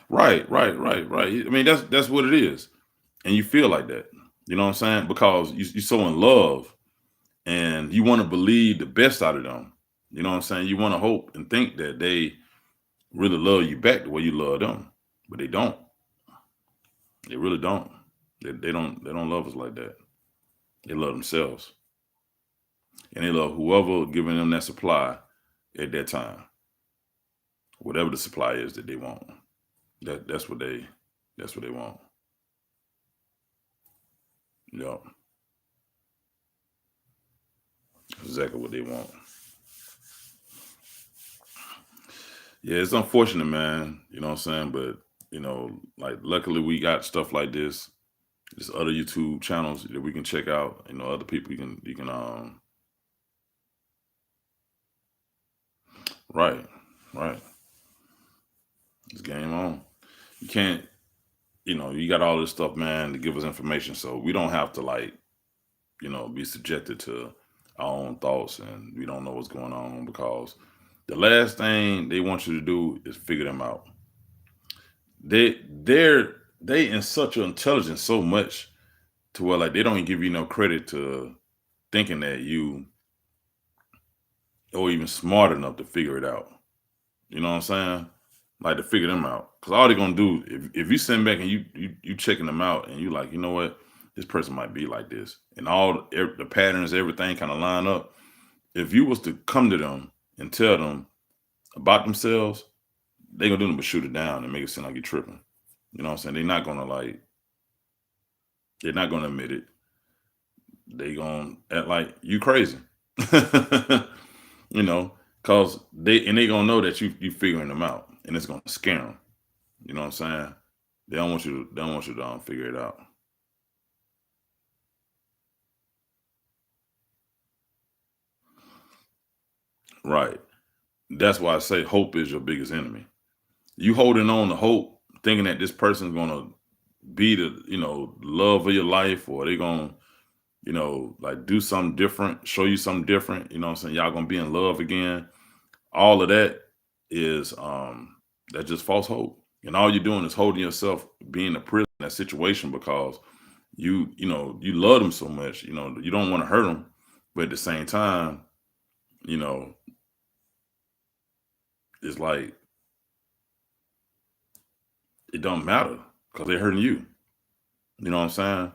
right. I mean, that's what it is. And you feel like that. You know what I'm saying? Because you're so in love and you want to believe the best out of them. You know what I'm saying? You want to hope and think that they really love you back the way you love them, but they don't. They really don't. They don't love us like that. They love themselves, and they love whoever giving them that supply at that time, whatever the supply is that they want. That's what they want. Yeah, exactly what they want. Yeah, it's unfortunate, man. You know what I'm saying? But, like luckily we got stuff like this. There's other YouTube channels that we can check out. Other people you can right, right. It's game on. You can't, you got all this stuff, man, to give us information. So we don't have to like, be subjected to our own thoughts and we don't know what's going on because the last thing they want you to do is figure them out. They in such an intelligence so much to where like they don't even give you no credit to thinking that you or even smart enough to figure it out. You know what I'm saying? Like to figure them out. Cause all they're gonna do if you sitting back and you checking them out and you like, you know what, this person might be like this, and the patterns, everything kind of line up. If you was to come to them and tell them about themselves, they gonna do them but shoot it down and make it seem like you're tripping. You know what I'm saying? They're not gonna admit it. They gonna act like you crazy. you know, cause they gonna know that you figuring them out, and it's gonna scare them. You know what I'm saying? They don't want you to figure it out. Right. That's why I say hope is your biggest enemy. You holding on to hope, thinking that this person's gonna be the love of your life, or they gonna like do something different, show you something different. You know what I'm saying? Y'all gonna be in love again. All of that is that's just false hope. And all you're doing is holding yourself being a prisoner in that situation because you love them so much. You don't want to hurt them, but at the same time, you know, it's like it don't matter because they're hurting you. You know what I'm saying?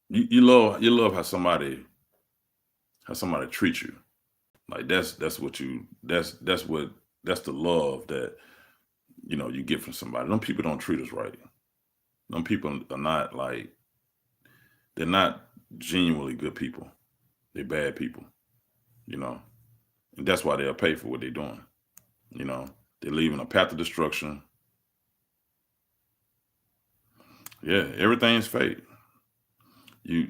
You love how somebody treats you. Like that's the love that you get from somebody. Them people don't treat us right. Them people are not like they're not genuinely good people. They're bad people, you know. And that's why they'll pay for what they're doing. You know. They're leaving a path of destruction. Yeah, everything's fake. You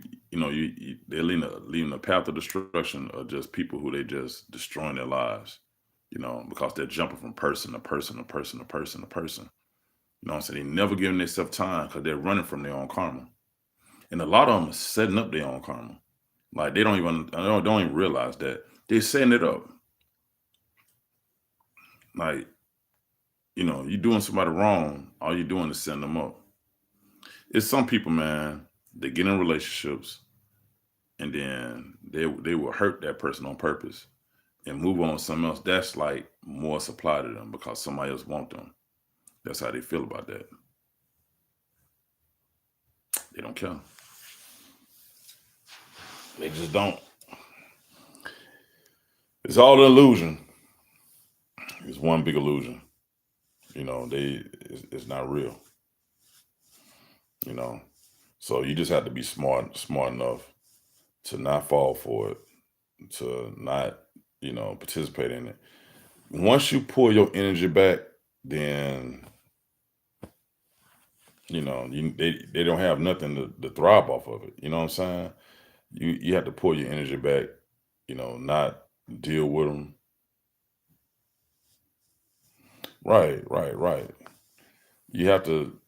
they're leaving a path of destruction of just people who they just destroying their lives. Because they're jumping from person to person to person to person to person. You know what I'm saying? They never giving themselves time because they're running from their own karma. And a lot of them are setting up their own karma. Like they don't even realize that they're setting it up. Like you're doing somebody wrong, all you're doing is setting them up. It's some people, man, they get in relationships and then they will hurt that person on purpose and move on to something else. That's like more supply to them because somebody else want them. That's how they feel about that. They don't care. They just don't. It's all an illusion. It's one big illusion. It's not real. You know, so you just have to be smart enough to not fall for it, to not participate in it. Once you pull your energy back, then they don't have nothing to thrive off of it. You know what I'm saying? You have to pull your energy back. Not deal with them. Right. You have to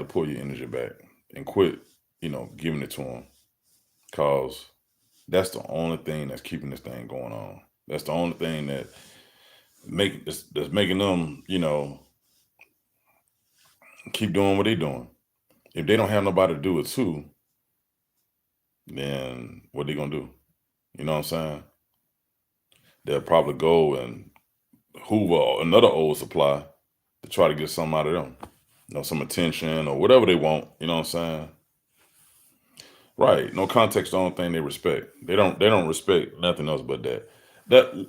pull your energy back and quit. Giving it to them, cause that's the only thing that's keeping this thing going on. That's the only thing that's making them keep doing what they're doing. If they don't have nobody to do it too, then what they gonna do? You know what I'm saying? They'll probably go and hoover another old supply to try to get something out of them. Some attention or whatever they want. You know what I'm saying? Right. No context, the only thing they respect. They don't respect nothing else but that.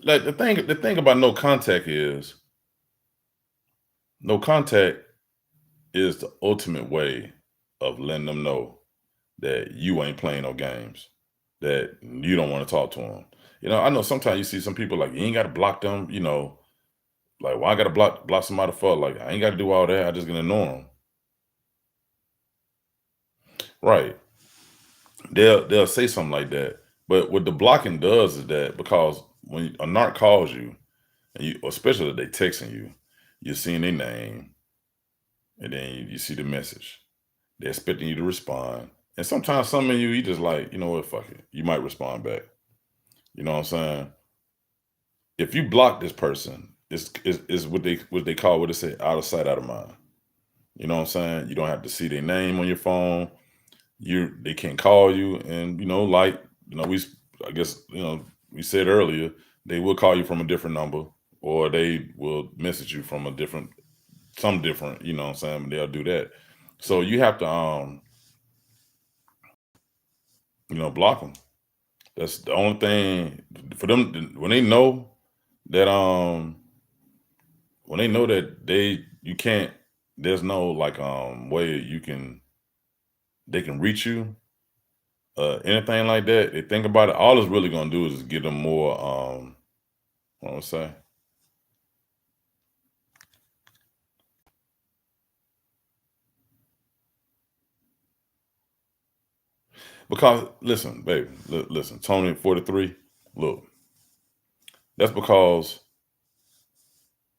Like the thing about no contact is no contact is the ultimate way of letting them know that you ain't playing no games, that you don't want to talk to them. I know sometimes you see some people like you ain't got to block them. Like why I got to block somebody for? Like I ain't got to do all that. I just gonna ignore them. Right? They'll say something like that. But what the blocking does is that because when a narc calls you, and especially if they texting you, you're seeing their name, and then you see the message. They're expecting you to respond. And sometimes some of you just like, you know what, fuck it. You might respond back. You know what I'm saying? If you block this person, it's what they call what they say out of sight, out of mind. You know what I'm saying? You don't have to see their name on your phone. They can't call you, and like I guess we said earlier they will call you from a different number, or they will message you from a different, some different. You know what I'm saying? They'll do that. So you have to block them. That's the only thing for them when they know that you can't. There's no like way they can reach you, anything like that. They think about it. All it's really gonna do is give them more. What I'm say? Because listen, baby, listen, Tony 43. Look, that's because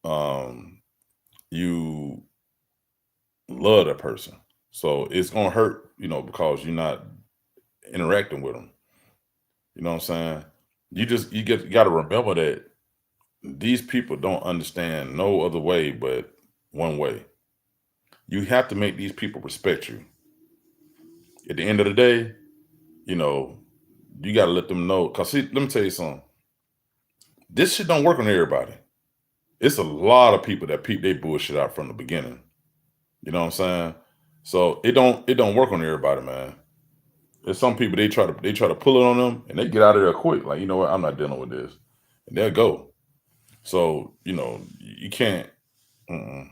um you love that person. So it's gonna hurt, because you're not interacting with them. You know what I'm saying? You got to remember that these people don't understand no other way but one way. You have to make these people respect you. At the end of the day, you know, you got to let them know. Cause see, let me tell you something. This shit don't work on everybody. It's a lot of people that peep they bullshit out from the beginning. You know what I'm saying? So it don't work on everybody, man. There's some people they try to pull it on them and they get out of there quick. Like, you know what, I'm not dealing with this. And they'll go. So, you can't, mm-mm,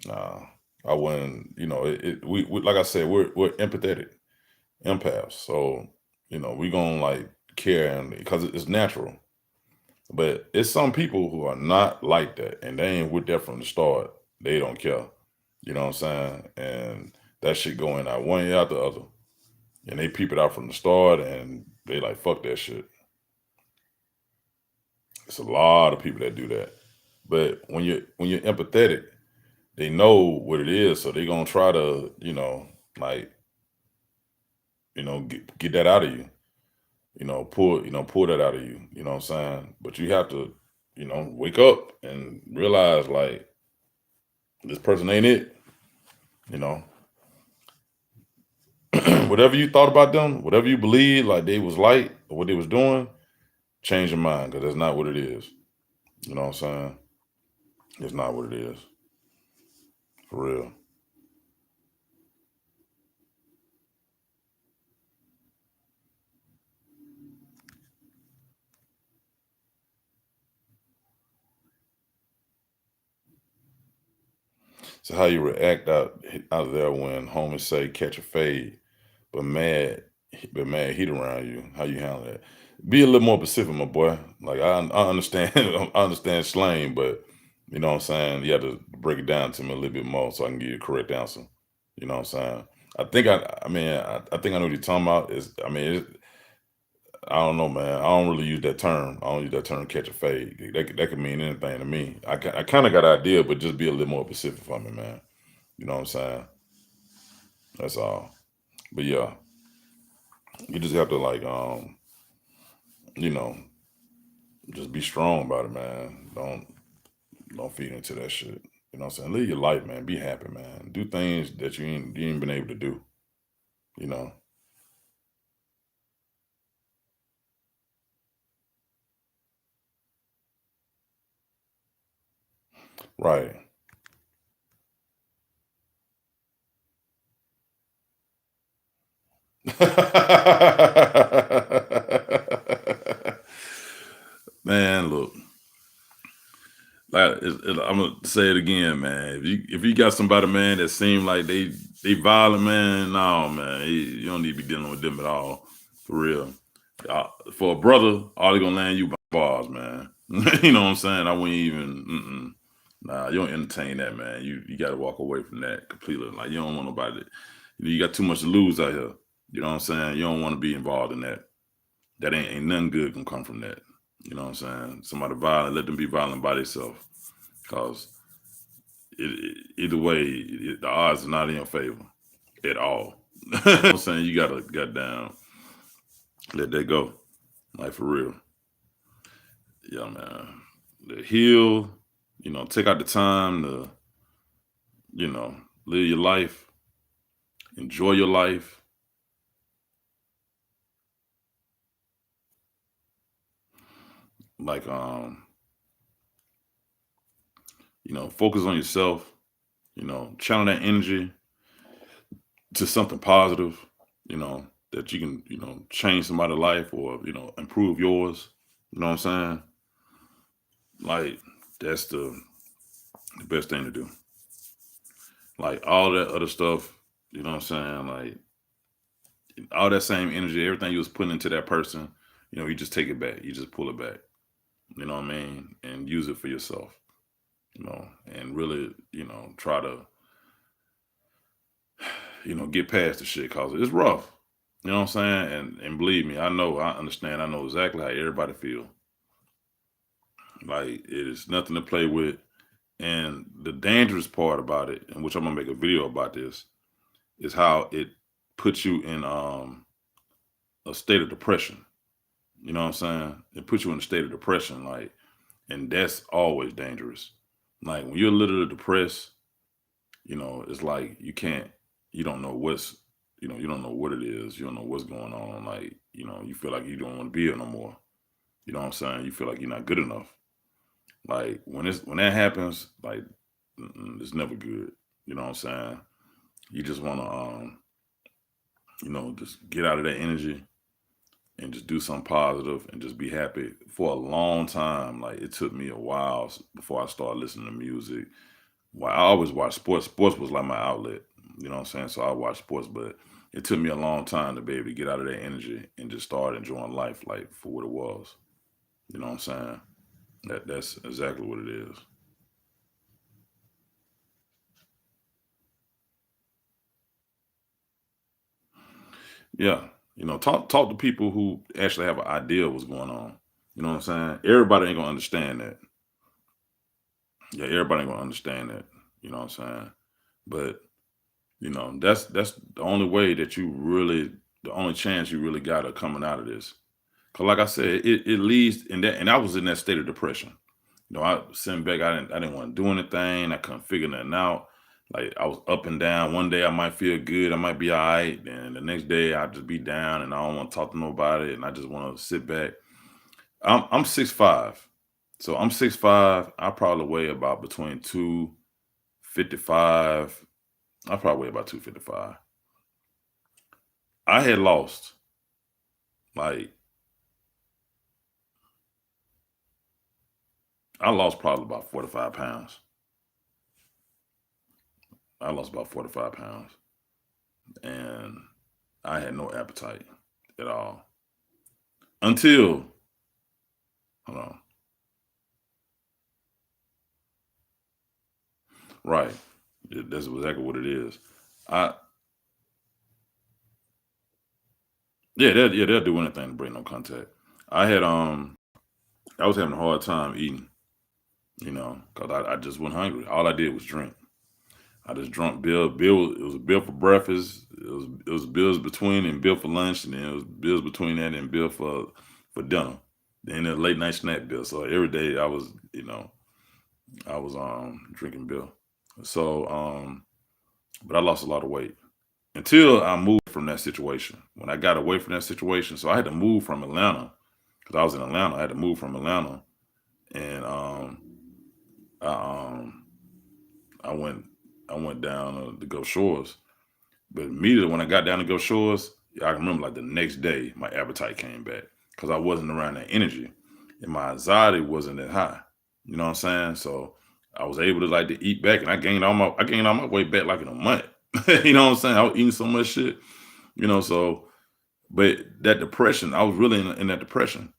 nah. I wouldn't, we like I said, we're empathetic, empaths. So, we gonna like care and because it's natural. But it's some people who are not like that and they ain't with that from the start. They don't care. You know what I'm saying? And that shit going out one ear out the other. And they peep it out from the start and they like fuck that shit. It's a lot of people that do that. But when you're empathetic, they know what it is, so they gonna try to, like, get that out of you. Pull that out of you. You know what I'm saying? But you have to, wake up and realize like This person ain't it. You know, whatever you thought about them, whatever you believe, like they was light or what they was doing, change your mind because that's not what it is. You know what I'm saying? It's not what it is for real. So how you react out there when homies say catch a fade, but mad, heat around you? How you handle that? Be a little more specific, my boy. Like I understand, I understand slang, but you know what I'm saying. You have to break it down to me a little bit more so I can give you a correct answer. You know what I'm saying. I think I know what you're talking about. I don't know, man. I don't really use that term. I don't use that term catch a fade. That could mean anything to me. I kind of got an idea, but just be a little more specific for me, man. You know what I'm saying? That's all. But yeah, you just have to like you know, just be strong about it, man. Don't feed into that shit. You know what I'm saying? Live your life, man. Be happy, man. Do things that you ain't been able to do, you know. Right. Man, look. I'm gonna say it again, man. If you got somebody, man, that seem like they violent, man, no, man, you don't need to be dealing with them at all, for real. For a brother, all they gonna land you by bars, man. You know what I'm saying? I wouldn't even. Nah, you don't entertain that, man. You got to walk away from that completely. Like you don't want nobody. You got too much to lose out here. You know what I'm saying? You don't want to be involved in that. That ain't nothing good can come from that. You know what I'm saying? Somebody violent, let them be violent by themselves. Cause either way, the odds are not in your favor at all. You know what I'm saying? You gotta goddamn let that go. Like for real. Yeah, man. The heal, take out the time to, live your life, enjoy your life. Like focus on yourself, channel that energy to something positive, that you can, change somebody's life or, improve yours. You know what I'm saying? Like that's the best thing to do. Like all that other stuff, you know what I'm saying? Like all that same energy, everything you was putting into that person, you just take it back. You just pull it back. You know what I mean? And use it for yourself. And really, try to, get past the shit cause it's rough. You know what I'm saying? And believe me, I understand, I know exactly how everybody feel. Like it is nothing to play with. And the dangerous part about it, and which I'm gonna make a video about this, is how it puts you in a state of depression. You know what I'm saying? It puts you in a state of depression, like, and that's always dangerous. Like when you're a little depressed, it's like you don't know you don't know what it is. You don't know what's going on. Like, you feel like you don't want to be here no more. You know what I'm saying? You feel like you're not good enough. Like when that happens, like it's never good. You know what I'm saying? You just want to just get out of that energy and just do something positive and just be happy. For a long time, like it took me a while before I started listening to music. Well, I always watched sports. Sports was like my outlet. You know what I'm saying? So I watched sports, but it took me a long time to be able to get out of that energy and just start enjoying life like for what it was. You know what I'm saying? That's exactly what it is. Yeah. Talk to people who actually have an idea of what's going on. You know what I'm saying? Everybody ain't gonna understand that. Yeah, everybody ain't gonna understand that. You know what I'm saying? But that's the only way that the only chance you really got of coming out of this. Cause like I said, it leads in that, and I was in that state of depression. I sitting back, I didn't want to do anything. I couldn't figure nothing out. Like I was up and down. One day I might feel good, I might be all right. Then the next day I just be down and I don't want to talk to nobody and I just want to sit back. I'm 6'5". So I'm 6'5". I probably weigh about between 255. I probably weigh about 255. I had lost like I lost probably about 45 pounds. I lost about 45 pounds and I had no appetite at all until, hold on, right. That's exactly what it is. I, yeah, they'll do anything to break no contact. I had, I was having a hard time eating, cause I just wasn't hungry. All I did was drink. I just drunk Bill. It was a bill for breakfast. It was bills between and bill for lunch, and then it was bills between that and bill for dinner. Then a late night snack bill. So every day I was drinking bill. So but I lost a lot of weight until I moved from that situation. When I got away from that situation, so I had to move from Atlanta because I was in Atlanta. I had to move from Atlanta, and I I went I went down to Gulf Shores. But immediately when I got down to Gulf Shores, I remember like the next day my appetite came back because I wasn't around that energy, and my anxiety wasn't that high. You know what I'm saying? So I was able to like to eat back, and I gained all my weight back like in a month. You know what I'm saying? I was eating so much shit. So but that depression, I was really in that depression.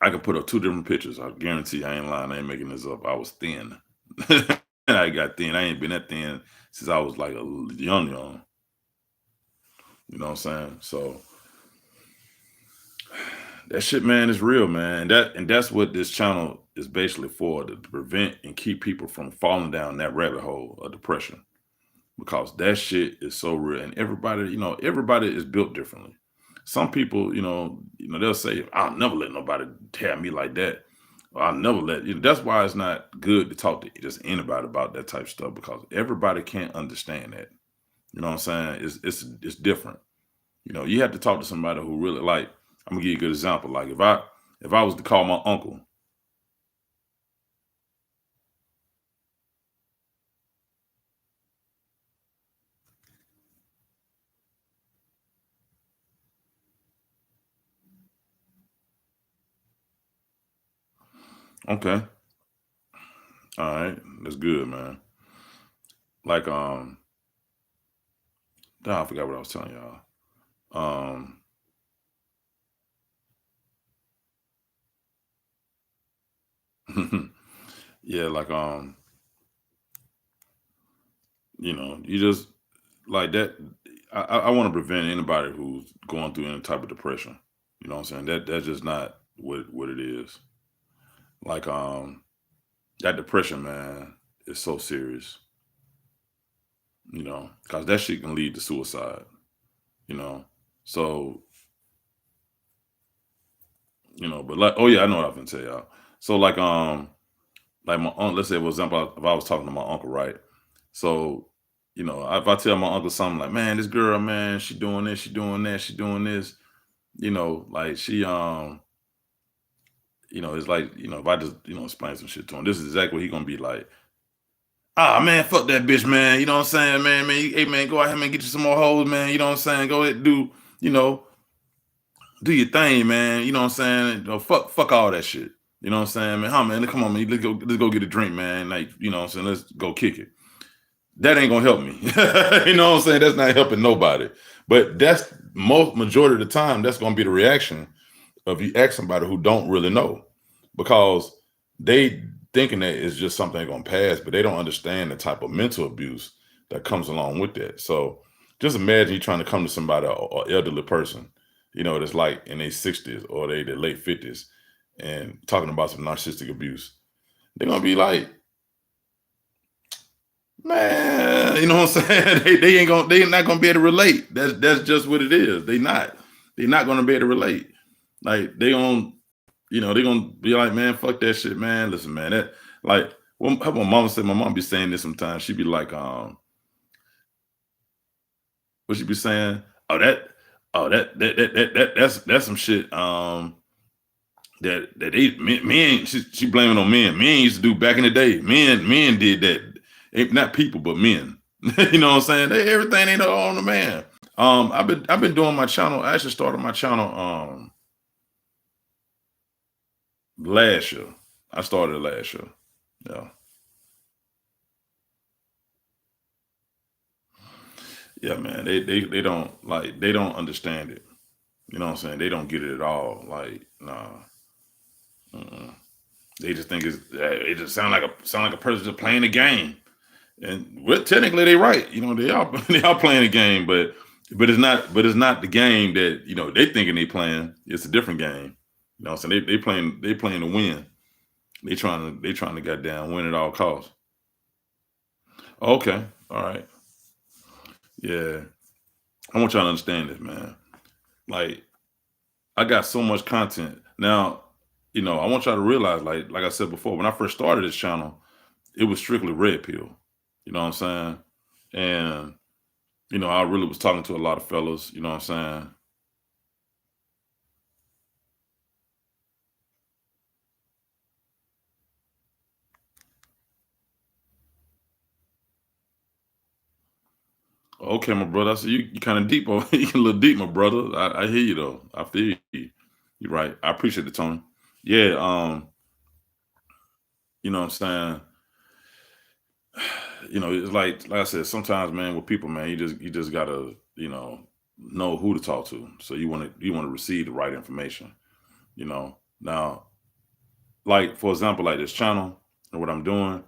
I could put up two different pictures. I guarantee I ain't lying. I ain't making this up. I was thin. I got thin. I ain't been that thin since I was like a young. You know what I'm saying? So that shit, man, is real, man. And that's what this channel is basically for, to prevent and keep people from falling down that rabbit hole of depression. Because that shit is so real. And everybody is built differently. Some people, they'll say, I'll never let nobody tear me like that. Or I'll never that's why it's not good to talk to just anybody about that type of stuff, because everybody can't understand that. You know what I'm saying? It's different. You have to talk to somebody who really, like, I'm gonna give you a good example. Like if I was to call my uncle, okay, all right, that's good, man. Like damn, I forgot what I was telling y'all. Um, yeah, like you just like that. I want to prevent anybody who's going through any type of depression. You know what I'm saying? That's just not what it is. Like that depression, man, is so serious. Because that shit can lead to suicide. You know, so but like, oh yeah, I know what I'm gonna tell y'all. So like my uncle, let's say for example, if I was talking to my uncle, right? So, if I tell my uncle something like, man, this girl, man, she doing this, she doing that, she doing this, like she it's like, if I just, explain some shit to him, this is exactly what he gonna be like. Ah man, fuck that bitch, man. You know what I'm saying, man, hey man, go ahead, man, get you some more hoes, man. You know what I'm saying? Go ahead, you know, do your thing, man. You know what I'm saying? Fuck all that shit. You know what I'm saying, man? Huh, man, come on, man. Let's go get a drink, man. Like, you know what I'm saying? Let's go kick it. That ain't gonna help me. You know what I'm saying? That's not helping nobody. But that's majority of the time, that's gonna be the reaction of you ask somebody who don't really know, because they thinking that it's just something they're gonna pass, but they don't understand the type of mental abuse that comes along with that. So just imagine you trying to come to somebody, or elderly person, that's like in their 60s or their late 50s, and talking about some narcissistic abuse. They're gonna be like, man, you know what I'm saying? They're not gonna be able to relate. That's just what it is. They're not gonna be able to relate. Like they on they're gonna be like, man, fuck that shit, man. Listen, man, that like how my mama said, my mom be saying this sometimes. She be like, what she be saying? Oh, that's some shit. That they men she blaming on men. Men used to do back in the day. Men did that. Not people, but men. You know what I'm saying? Everything ain't all on the man. I've been doing my channel. I actually started my channel last year. I started it last year. Yeah. Yeah, man. They don't they don't understand it. You know what I'm saying? They don't get it at all. Like, nah. Mm-mm. They just think it just sound like a person just playing a game. And well, technically they right. They are they are playing a game, but it's not the game that they thinking they playing. It's a different game. So they playing to win. They trying to goddamn win at all costs. Okay, all right, yeah. I want y'all to understand this, man. Like I got so much content now. I want y'all to realize, like I said before, when I first started this channel, it was strictly red pill. You know what I'm saying? And I really was talking to a lot of fellas. You know what I'm saying? Okay, my brother. I see you kind of deep. You a little deep, my brother. I hear you though. I feel you. You're right. I appreciate the tone. Yeah. You know what I'm saying? It's like I said, sometimes, man, with people, man, you just gotta, know who to talk to. So you want to receive the right information. Now, like for example, like this channel and what I'm doing,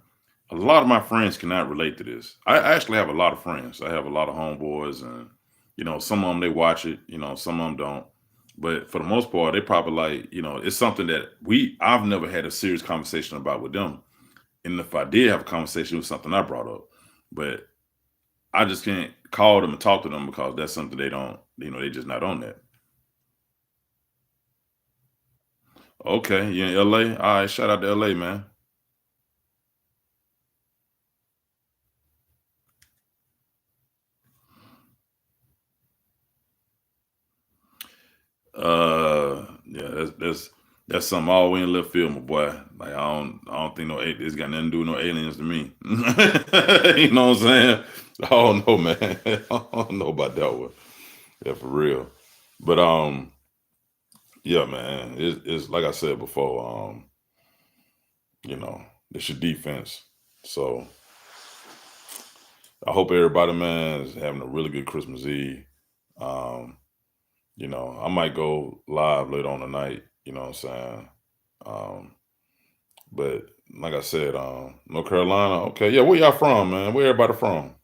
a lot of my friends cannot relate to this. I actually have a lot of friends. I have a lot of homeboys, and some of them they watch it. Some of them don't. But for the most part, they probably like, it's something that I've never had a serious conversation about with them. And if I did have a conversation, it was something I brought up. But I just can't call them and talk to them because that's something they don't, they just not on that. Okay, you in LA? All right, shout out to LA, man. Yeah, that's something all way in left field, my boy. Like I don't think it's got nothing to do with no aliens to me. You know what I'm saying? I don't know, man. I don't know about that one. Yeah, for real. But yeah, man. It's like I said before. It's your defense. So I hope everybody, man, is having a really good Christmas Eve. Um, I might go live later on tonight. You know what I'm saying? Um, but like I said, North Carolina. Okay, yeah. Where y'all from, man? Where everybody from?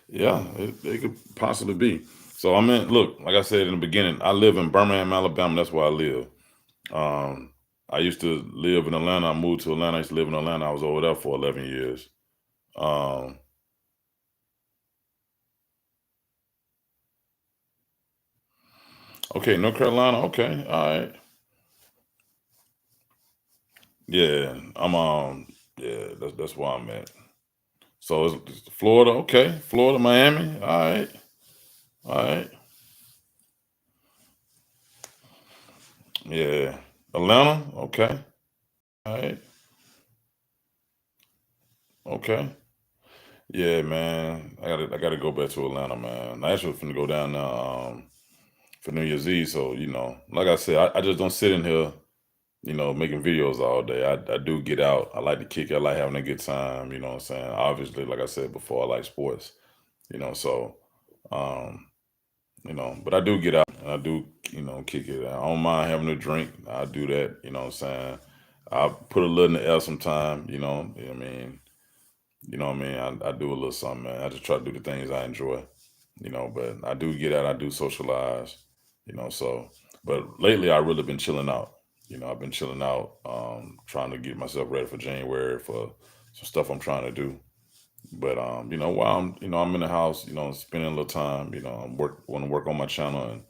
Yeah, it could possibly be. So I mean, look, like I said in the beginning, I live in Birmingham, Alabama. That's where I live. Um, I used to live in Atlanta. I moved to Atlanta. I used to live in Atlanta. I was over there for 11 years. Um, okay, North Carolina. Okay, all right. Yeah, yeah, that's where I'm at. So it's Florida. Okay, Florida, Miami. All right, all right. Yeah, Atlanta. Okay, all right. Okay. Yeah, man. I gotta go back to Atlanta, man. I actually finna go down now for New Year's Eve. So, like I said, I just don't sit in here, making videos all day. I do get out. I like to kick it. I like having a good time, you know what I'm saying? Obviously, like I said before, I like sports, so um, but I do get out and I do, kick it. I don't mind having a drink. I do that, you know what I'm saying? I put a little in the air sometime, I mean, I do a little something, man. I just try to do the things I enjoy, but I do get out, I do socialize, so but lately I really been chilling out. I've been chilling out, trying to get myself ready for January for some stuff I'm trying to do. But while I'm in the house, spending a little time, I'm want to work on my channel and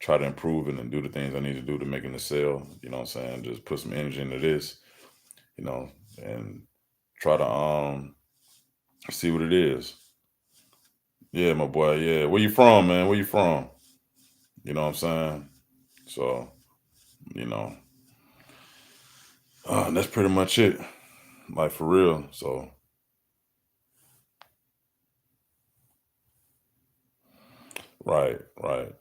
try to improve it and do the things I need to do to make it a sale. You know what I'm saying? Just put some energy into this, you know, and try to see what it is. Yeah, my boy. Yeah. Where you from, man? Where you from? You know what I'm saying? So, you know, that's pretty much it. Like for real. So right, right.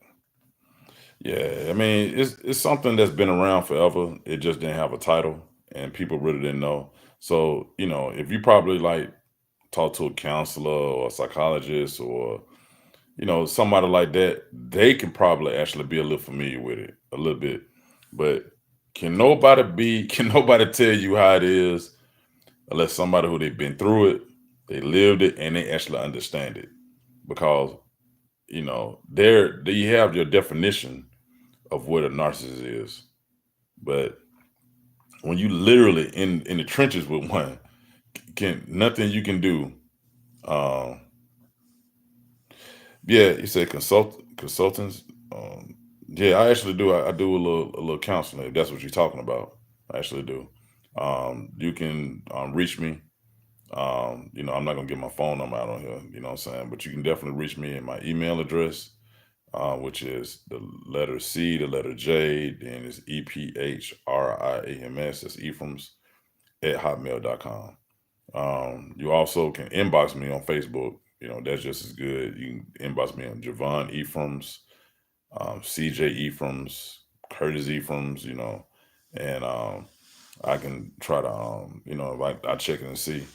Yeah. I mean, it's something that's been around forever. It just didn't have a title and people really didn't know. So, if you probably like talk to a counselor or a psychologist or somebody like that, they can probably actually be a little familiar with it a little bit. But can nobody tell you how it is unless somebody who they've been through it, they lived it, and they actually understand it. Because, there you have your definition of what a narcissist is. But when you literally in the trenches with one, can nothing you can do. Um, Yeah, you said consultants. Um, yeah, I actually do. I do a little counseling. If that's what you're talking about, I actually do. You can reach me. I'm not gonna get my phone number out on here. You know what I'm saying? But you can definitely reach me in my email address, which is the letter C, the letter J, then it's EPHRIAMS. That's Ephraim's at hotmail.com. You also can inbox me on Facebook. That's just as good. You can inbox me on Javon Ephraim's, CJ Ephraim's, Curtis Ephraim's, and I can try to, if I check it and see,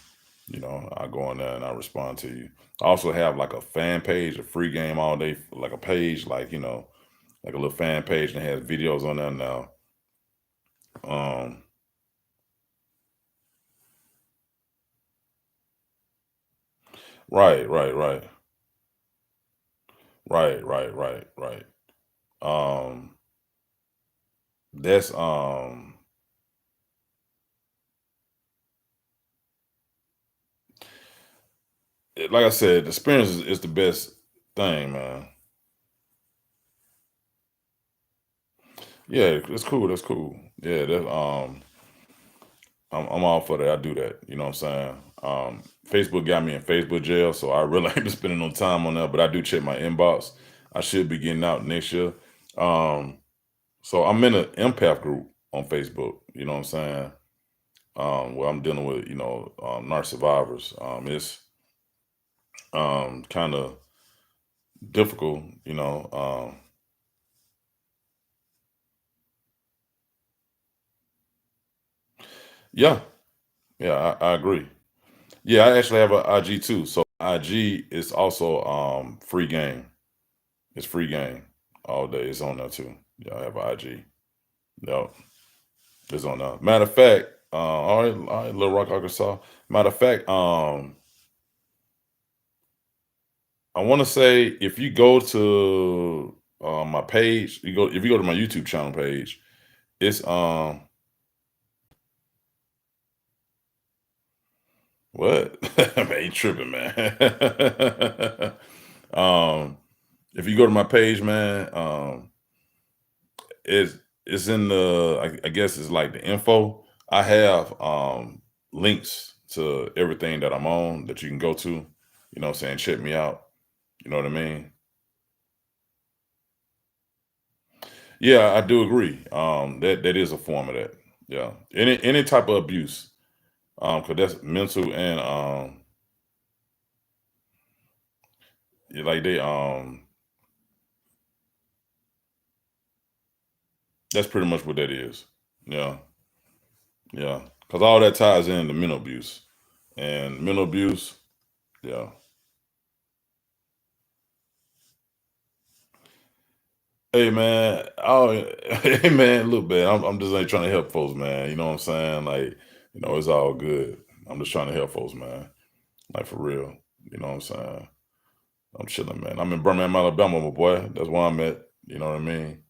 I go on there and I respond to you. I also have like a fan page, a free game all day, like a page, like a little fan page that has videos on there now. Um, right, right, right, right, right, right, right. Um, that's like I said, the experience is the best thing, man. Yeah, that's cool. That's cool. Yeah, I'm all for that. I do that. You know what I'm saying? Facebook got me in Facebook jail, so I really ain't been spending no time on that. But I do check my inbox. I should be getting out next year. Um, so I'm in an empath group on Facebook. You know what I'm saying? Where I'm dealing with narc survivors. It's kind of difficult. Yeah, yeah, I agree. Yeah, I actually have an IG too. So IG is also free game. It's free game all day. It's on there too. Yeah, I have an IG. Yep, it's on there. Matter of fact, all right, Little Rock, Arkansas. Matter of fact, I want to say if you go to my page, if you go to my YouTube channel page, it's what? Man, you tripping, man. um, if you go to my page, man, it's it's in I guess it's like the info. I have links to everything that I'm on that you can go to. What I'm saying? Check me out. You know what I mean? Yeah, I do agree. That is a form of that. Yeah. Any type of abuse. Because that's mental and like they that's pretty much what that is. Yeah. Yeah. Because all that ties into mental abuse. And mental abuse, yeah. Hey man, hey man, look man, I'm just ain't trying to help folks, man. You know what I'm saying? Like, it's all good. I'm just trying to help folks, man. Like for real. You know what I'm saying? I'm chilling, man. I'm in Birmingham, Alabama, my boy. That's where I'm at. You know what I mean?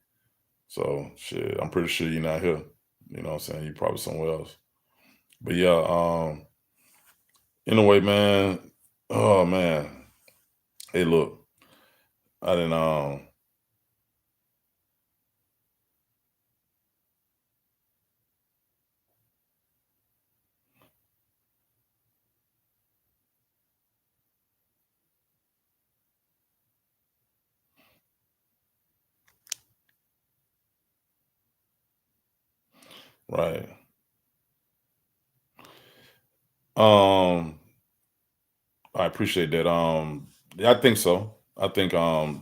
So shit, I'm pretty sure you're not here. You know what I'm saying? You're probably somewhere else. But yeah, anyway, man. Oh man. Hey look, I didn't Right. Um, I appreciate that. Yeah, I think so. I think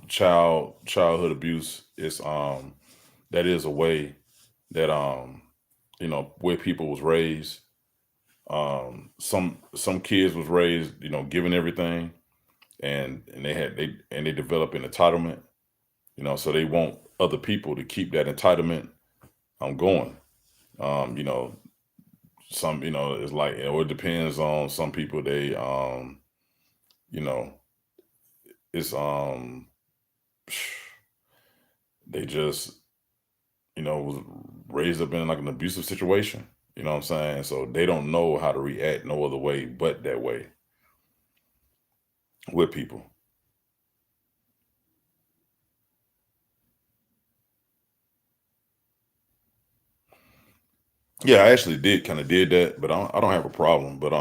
childhood abuse is that is a way that where people was raised. Some kids was raised, given everything, and they develop an entitlement, so they want other people to keep that entitlement going. Um, you know, it's like, it depends on some people. You know, it's they just, was raised up in like an abusive situation. You know what I'm saying? So they don't know how to react no other way but that way with people. Yeah, I actually did that, but I don't have a problem. But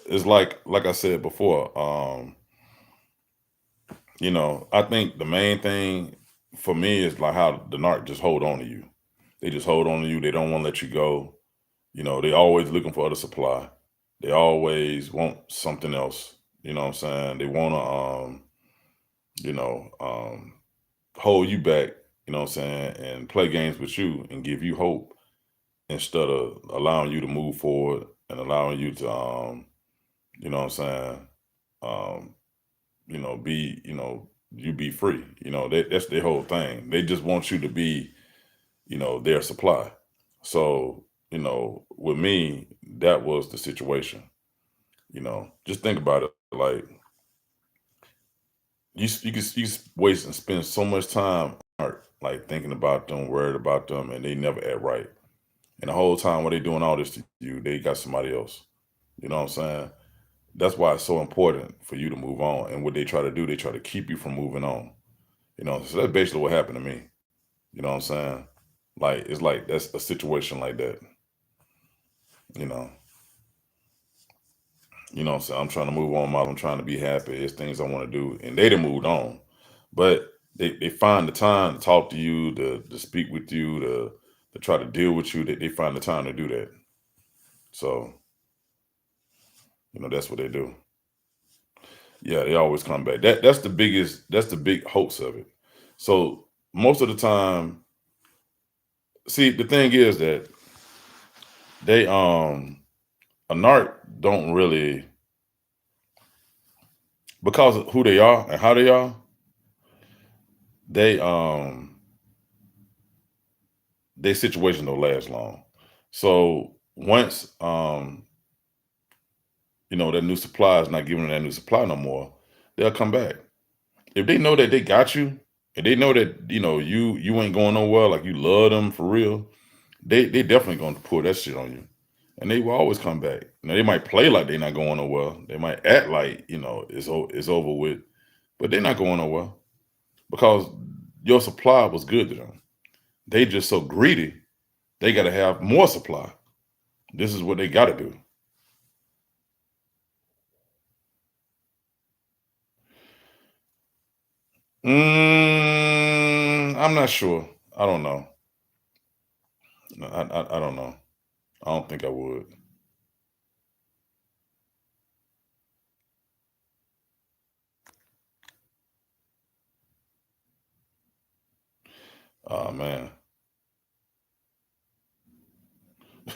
it's like I said before. I think the main thing for me is like how the narc just hold on to you. They just hold on to you. They don't want to let you go. They always looking for other supply. They always want something else. You know what I'm saying? They want to you know, hold you back. You know what I'm saying? And play games with you and give you hope instead of allowing you to move forward and allowing you to you know what I'm saying, um be, you be free. That's their whole thing. They just want you to be, their supply. So, with me, that was the situation. Just think about it. Like, you can waste and spend so much time like thinking about them, worried about them, and they never act right. And the whole time while they doing all this to you, they got somebody else. You know what I'm saying? That's why it's so important for you to move on. And what they try to do, they try to keep you from moving on. So that's basically what happened to me. You know what I'm saying? Like, it's like that's a situation like that. You know, what I'm saying? I'm trying to move on. I'm trying to be happy. It's things I want to do, and they done moved on, but they find the time to talk to you, to speak with you, to try to deal with you. They find the time to do that. So that's what they do. Yeah, they always come back. That's the big hoax of it. So most of the time, see, the thing is that they a narc don't really, because of who they are and how they are, they their situation don't last long. So once that new supply is not giving them that new supply no more, they'll come back. If they know that they got you, and they know that you ain't going nowhere, like you love them for real, they definitely gonna pull that shit on you. And they will always come back. Now they might play like they're not going nowhere. They might act like, it's over with, but they're not going nowhere because your supply was good to them. They just so greedy, they gotta have more supply. This is what they gotta do. I'm not sure. I don't know. No, I don't know. I don't think I would. Oh man.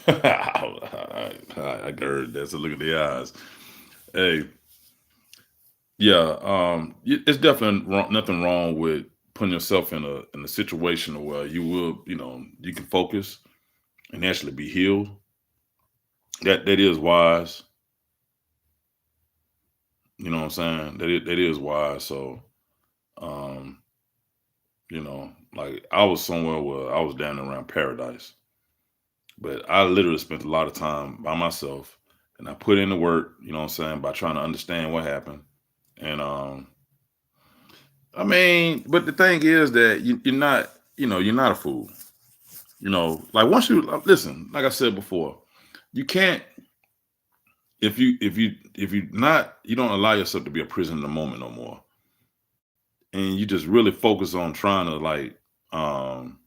I heard that. So look at the eyes. Hey, yeah. It's definitely nothing wrong with putting yourself in a situation where you will, you can focus and actually be healed. That is wise. You know what I'm saying? That is wise. So, um, like I was somewhere where I was down around paradise, but I literally spent a lot of time by myself, and I put in the work. You know what I'm saying, by trying to understand what happened. And I mean, but the thing is that you're not, you're not a fool. Like once you listen, like I said before, you can't, if you not, you don't allow yourself to be a prisoner in the moment no more, and you just really focus on trying to like, um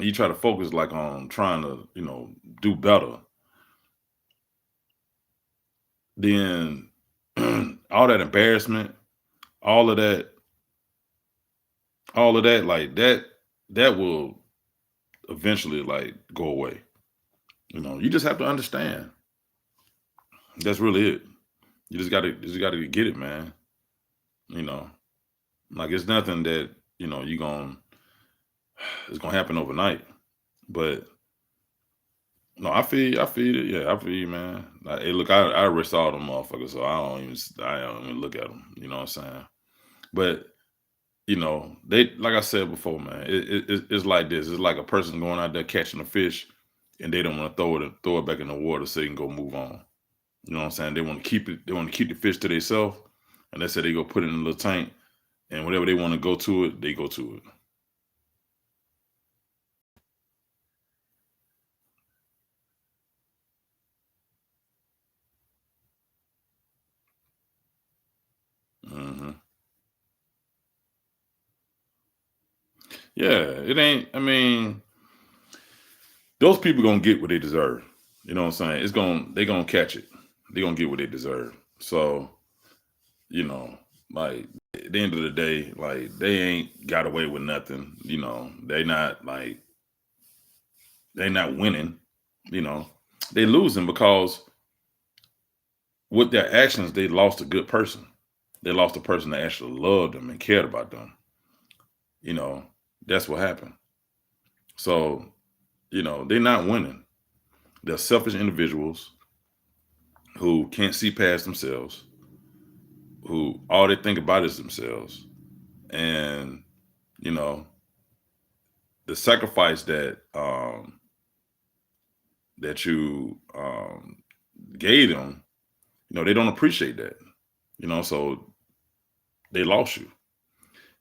and you try to focus like on trying to, do better, then all that embarrassment, all of that, like that will eventually like go away. You just have to understand. That's really it. You just gotta get it, man. You know, like it's nothing that you gonna it's gonna happen overnight. But no, I feel it. Yeah, I feel you, man. Like, hey, look, I arrest all them motherfuckers, so I don't even look at them. You know what I'm saying? But they like I said before, man. It's like this. It's like a person going out there catching a fish, and they don't want to throw it back in the water so they can go move on. You know what I'm saying? They want to keep it. They want to keep the fish to themselves, and they say they go put it in a little tank, and whatever they want to go to it, they go to it. Hmm. Yeah, it ain't. I mean, those people gonna get what they deserve. You know what I'm saying? They gonna catch it. They gonna get what they deserve. So you know, like at the end of the day, like they ain't got away with nothing. They not winning. You know, they losing because with their actions they lost a good person. They lost a person that actually loved them and cared about them. You know, that's what happened. So they're not winning. They're selfish individuals who can't see past themselves, who all they think about is themselves. And, you know, the sacrifice that you gave them, they don't appreciate that. So they lost you.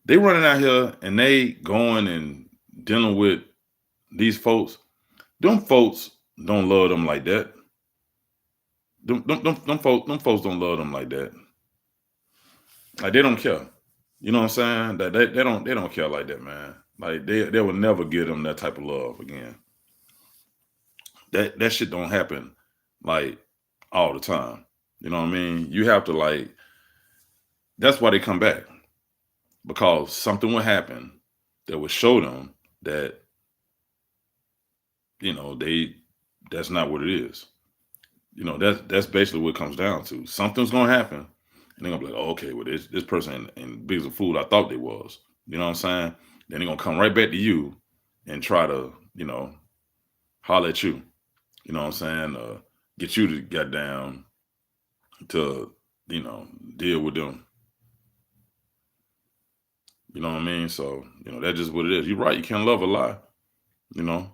They running out here and they going and dealing with these folks. Them folks don't love them like that. Them folks don't love them like that. Like they don't care. You know what I'm saying? That they don't care like that, man. Like they will never give them that type of love again. That shit don't happen like all the time. You know what I mean? You have to like that's why they come back. Because something will happen that will show them that, they that's not what it is. That's basically what it comes down to. Something's gonna happen, and they're gonna be like, oh, okay, well, this person ain't big as a fool I thought they was. You know what I'm saying? Then they're gonna come right back to you and try to, holler at you. You know what I'm saying? Get you to get down to, deal with them. You know what I mean? So, that's just what it is. You're right. You can't love a lie. You know.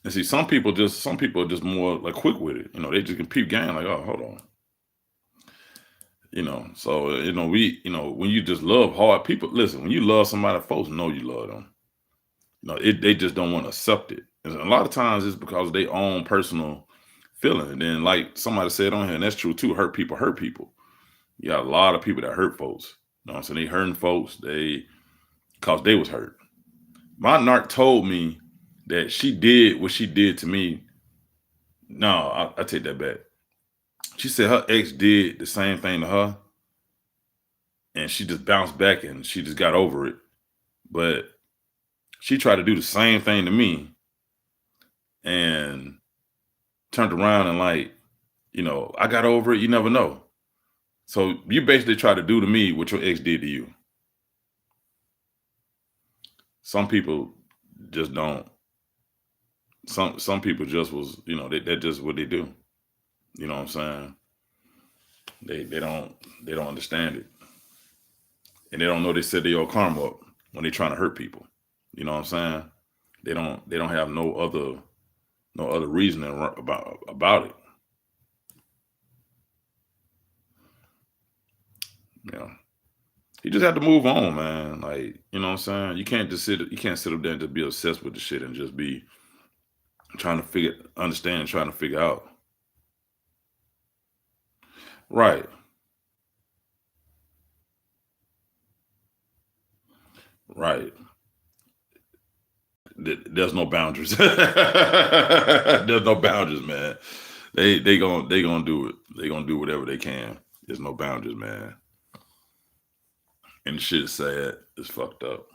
And see, some people are just more like quick with it. They just can peep game like, oh, hold on. So when you just love hard people, listen, when you love somebody, folks know you love them. They just don't want to accept it. And a lot of times it's because they own personal feeling. And then like somebody said on here, and that's true too, hurt people hurt people. You got a lot of people that hurt folks. So they hurting folks, cause they was hurt. My narc told me that she did what she did to me. No, I take that back. She said her ex did the same thing to her, and she just bounced back and she just got over it. But she tried to do the same thing to me and turned around and like, I got over it. You never know. So you basically try to do to me what your ex did to you. Some people just don't. Some people just was, that's just what they do. You know what I'm saying? They don't understand it, and they don't know they set their own karma up when they're trying to hurt people. You know what I'm saying? They don't have no other reasoning about it. Yeah. You just have to move on, man. Like, you know what I'm saying? You can't sit up there and just be obsessed with the shit and just be trying to understand and trying to figure out. Right. Right. there's no boundaries. There's no boundaries, man. They gonna do it. They gonna do whatever they can. There's no boundaries, man. And the shit is sad. It's fucked up.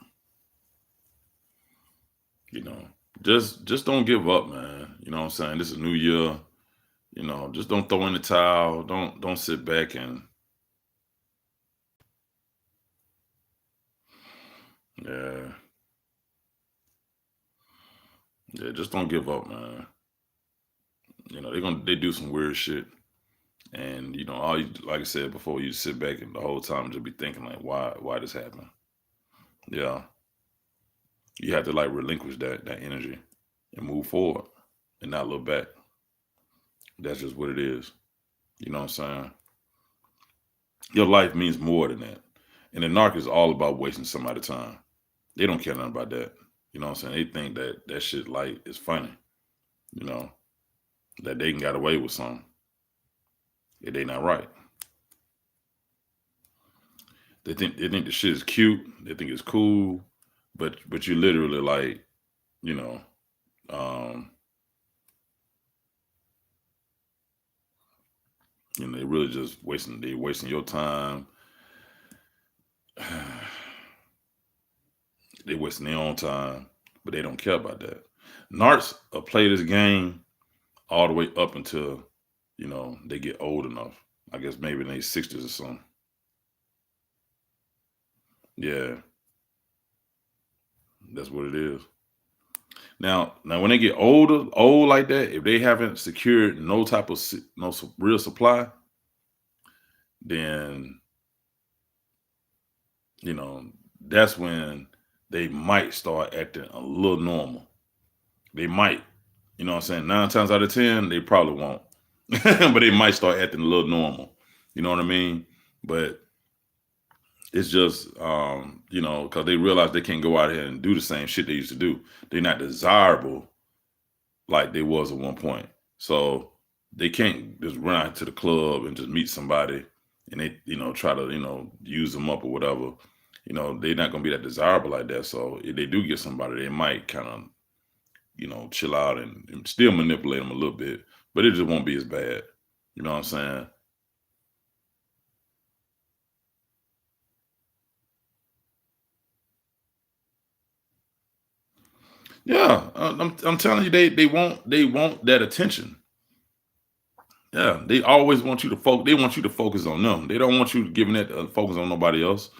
You know, just don't give up, man. You know what I'm saying? This is a new year. You know, just don't throw in the towel. Don't sit back and yeah, yeah. Just don't give up, man. You know they do some weird shit, and you know all you like I said before, you sit back and the whole time just be thinking like, why this happened? Yeah, you have to like relinquish that energy and move forward and not look back. That's just what it is. You know what I'm saying? Your life means more than that. And the narc is all about wasting somebody's time. They don't care nothing about that. You know what I'm saying? They think that shit like is funny. You know that they can got away with something. If they not right. They think the shit is cute. They think it's cool. But you literally like, you know, um, you know, they really just wasting your time. They wasting their own time, but they don't care about that. Narcs play this game all the way up until they get old enough. I guess maybe in their 60s or something. Yeah, that's what it is. Now, when they get old like that, if they haven't secured no type of real supply, then you know that's when they might start acting a little normal. They might, you know what I'm saying? 9 times out of 10, they probably won't. But they might start acting a little normal. You know what I mean? But it's just because they realize they can't go out here and do the same shit they used to do. They're not desirable like they was at one point. So they can't just run out to the club and just meet somebody and they, try to, use them up or whatever. They're not gonna be that desirable like that. So if they do get somebody, they might kind of, chill out and still manipulate them a little bit, but it just won't be as bad. You know what I'm saying? Yeah, I'm telling you, they want that attention. Yeah, they always want you to focus. They want you to focus on them. They don't want you giving that focus on nobody else.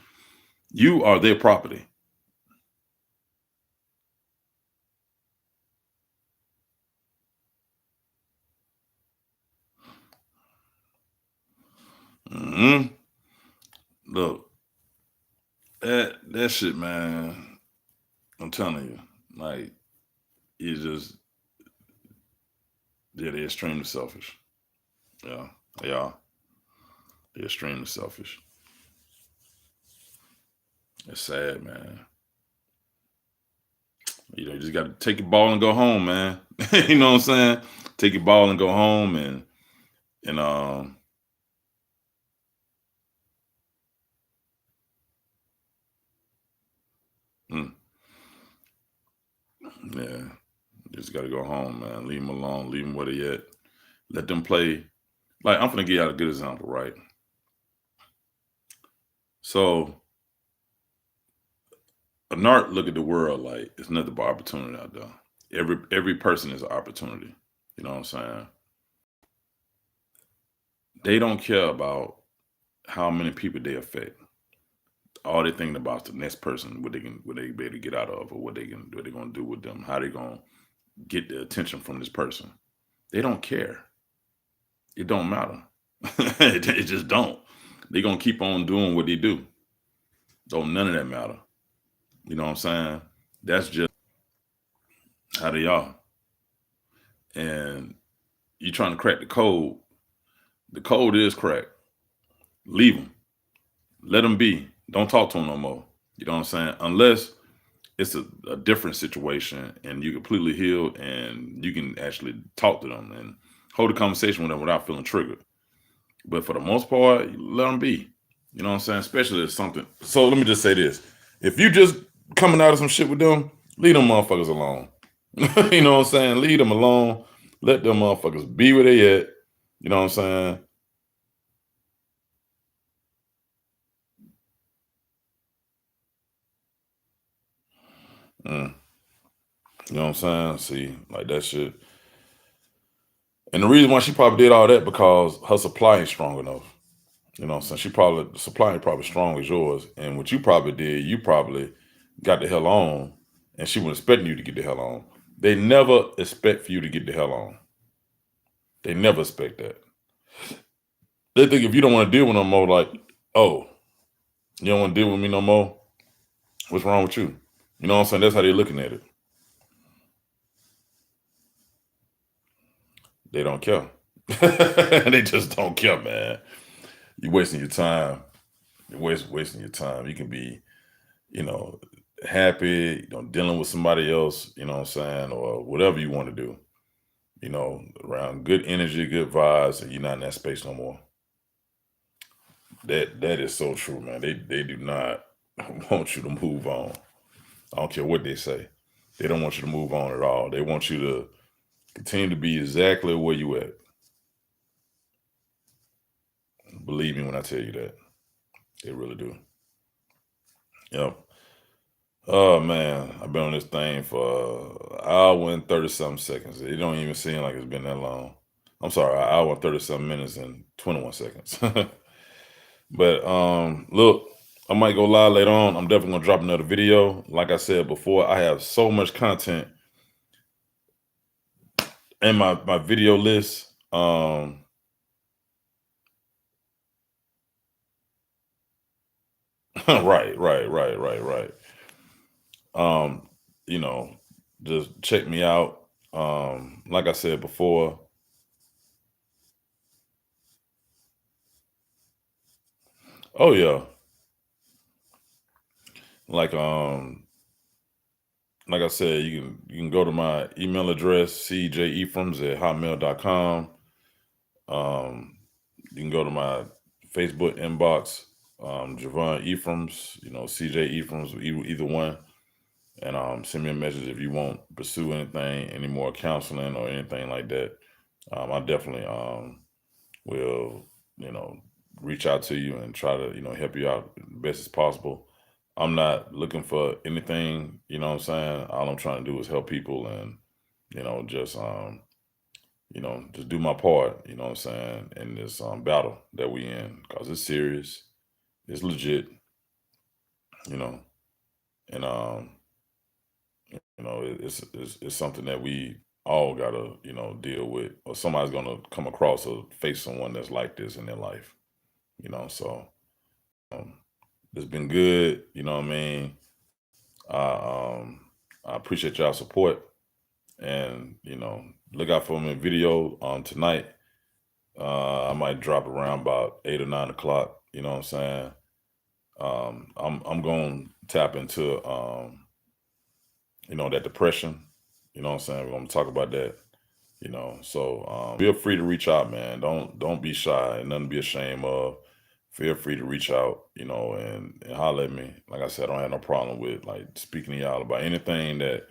You are their property. hmm Look, that shit, man. I'm telling you, like, you just yeah, they're extremely selfish. Yeah, they are. They're extremely selfish. It's sad, man. You just got to take your ball and go home, man. You know what I'm saying? Take your ball and go home, and mm, yeah, just got to go home, man. Leave them alone. Leave them where they at. Let them play. Like I'm gonna give you a good example, right? So a narc look at the world like it's nothing but opportunity out there. Every person is an opportunity. You know what I'm saying? They don't care about how many people they affect. All they thinking about is the next person, what they be able to get out of, or what they gonna do with them, how they gonna get the attention from this person. They don't care. It don't matter. It just don't. They gonna keep on doing what they do. Don't none of that matter. You know what I'm saying? That's just how they are. And you trying to crack the code. The code is cracked. Leave them. Let them be. Don't talk to them no more. You know what I'm saying? Unless it's a different situation and you completely healed and you can actually talk to them and hold a conversation with them without feeling triggered. But for the most part, let them be. You know what I'm saying? Especially if something. So let me just say this: if you just coming out of some shit with them Leave them motherfuckers alone. You know what I'm saying? Leave them alone. Let them motherfuckers be where they at. You know what I'm saying? Mm. You know what I'm saying? See, like that shit. And the reason why she probably did all that because her supply ain't strong enough. You know what I'm saying? She probably the supply ain't probably strong as yours. And what you probably did, you probably got the hell on, and she was expecting you to get the hell on. They never expect for you to get the hell on. They never expect that. They think if you don't want to deal with no more, like, oh, you don't want to deal with me no more. What's wrong with you? You know what I'm saying? That's how they're looking at it. They don't care. They just don't care, man. You're wasting your time. You're wasting your time. You can be, you know, happy, dealing with somebody else, you know what I'm saying, or whatever you want to do, around good energy, good vibes, and you're not in that space no more. That is so true, man. They do not want you to move on. I don't care what they say. They don't want you to move on at all. They want you to continue to be exactly where you at. Believe me when I tell you that. They really do. Yep. Oh man, I've been on this thing for an hour and 30 something seconds. It don't even seem like it's been that long. I'm sorry, an hour and 30 something minutes and 21 seconds. But look, I might go live later on. I'm definitely gonna drop another video. Like I said before, I have so much content in my video list. Right. Um, you know, just check me out. Like I said before, oh yeah, like like I said, you can go to my email address, cjephrams@hotmail.com. Um, you can go to my Facebook inbox, Javon Ephrams, CJ Ephrams, either one, and send me a message if you want to pursue anything, any more counseling or anything like that. I definitely will, you know, reach out to you and try to, help you out the best as possible. I'm not looking for anything, you know what I'm saying? All I'm trying to do is help people and, just just do my part, you know what I'm saying, in this battle that we in, because it's serious, it's legit, you know, and it's something that we all gotta, deal with, or somebody's gonna come across or face someone that's like this in their life, so um it's been good, you know what I mean? I appreciate y'all support, and look out for my video tonight. I might drop around about 8 or 9 o'clock. You know what I'm saying? I'm going to tap into that depression. You know what I'm saying? We're going to talk about that. So feel free to reach out, man. Don't be shy and nothing to be ashamed of. Feel free to reach out, and holler at me. Like I said, I don't have no problem with like speaking to y'all about anything that's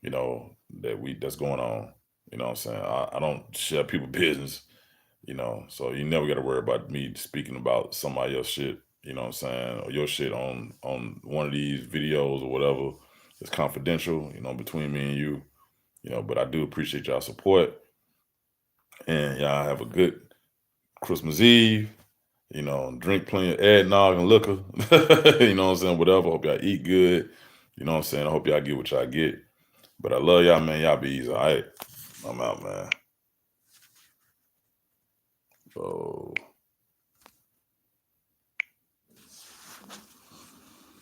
going on. You know what I'm saying? I don't share people business, so you never gotta worry about me speaking about somebody else shit, you know what I'm saying, or your shit on one of these videos or whatever. It's confidential, between me and you, but I do appreciate y'all support, and y'all have a good Christmas Eve. Drink plenty of eggnog and liquor. You know what I'm saying? Whatever. Hope y'all eat good. You know what I'm saying? I hope y'all get what y'all get. But I love y'all, man. Y'all be easy. All right. I'm out, man. So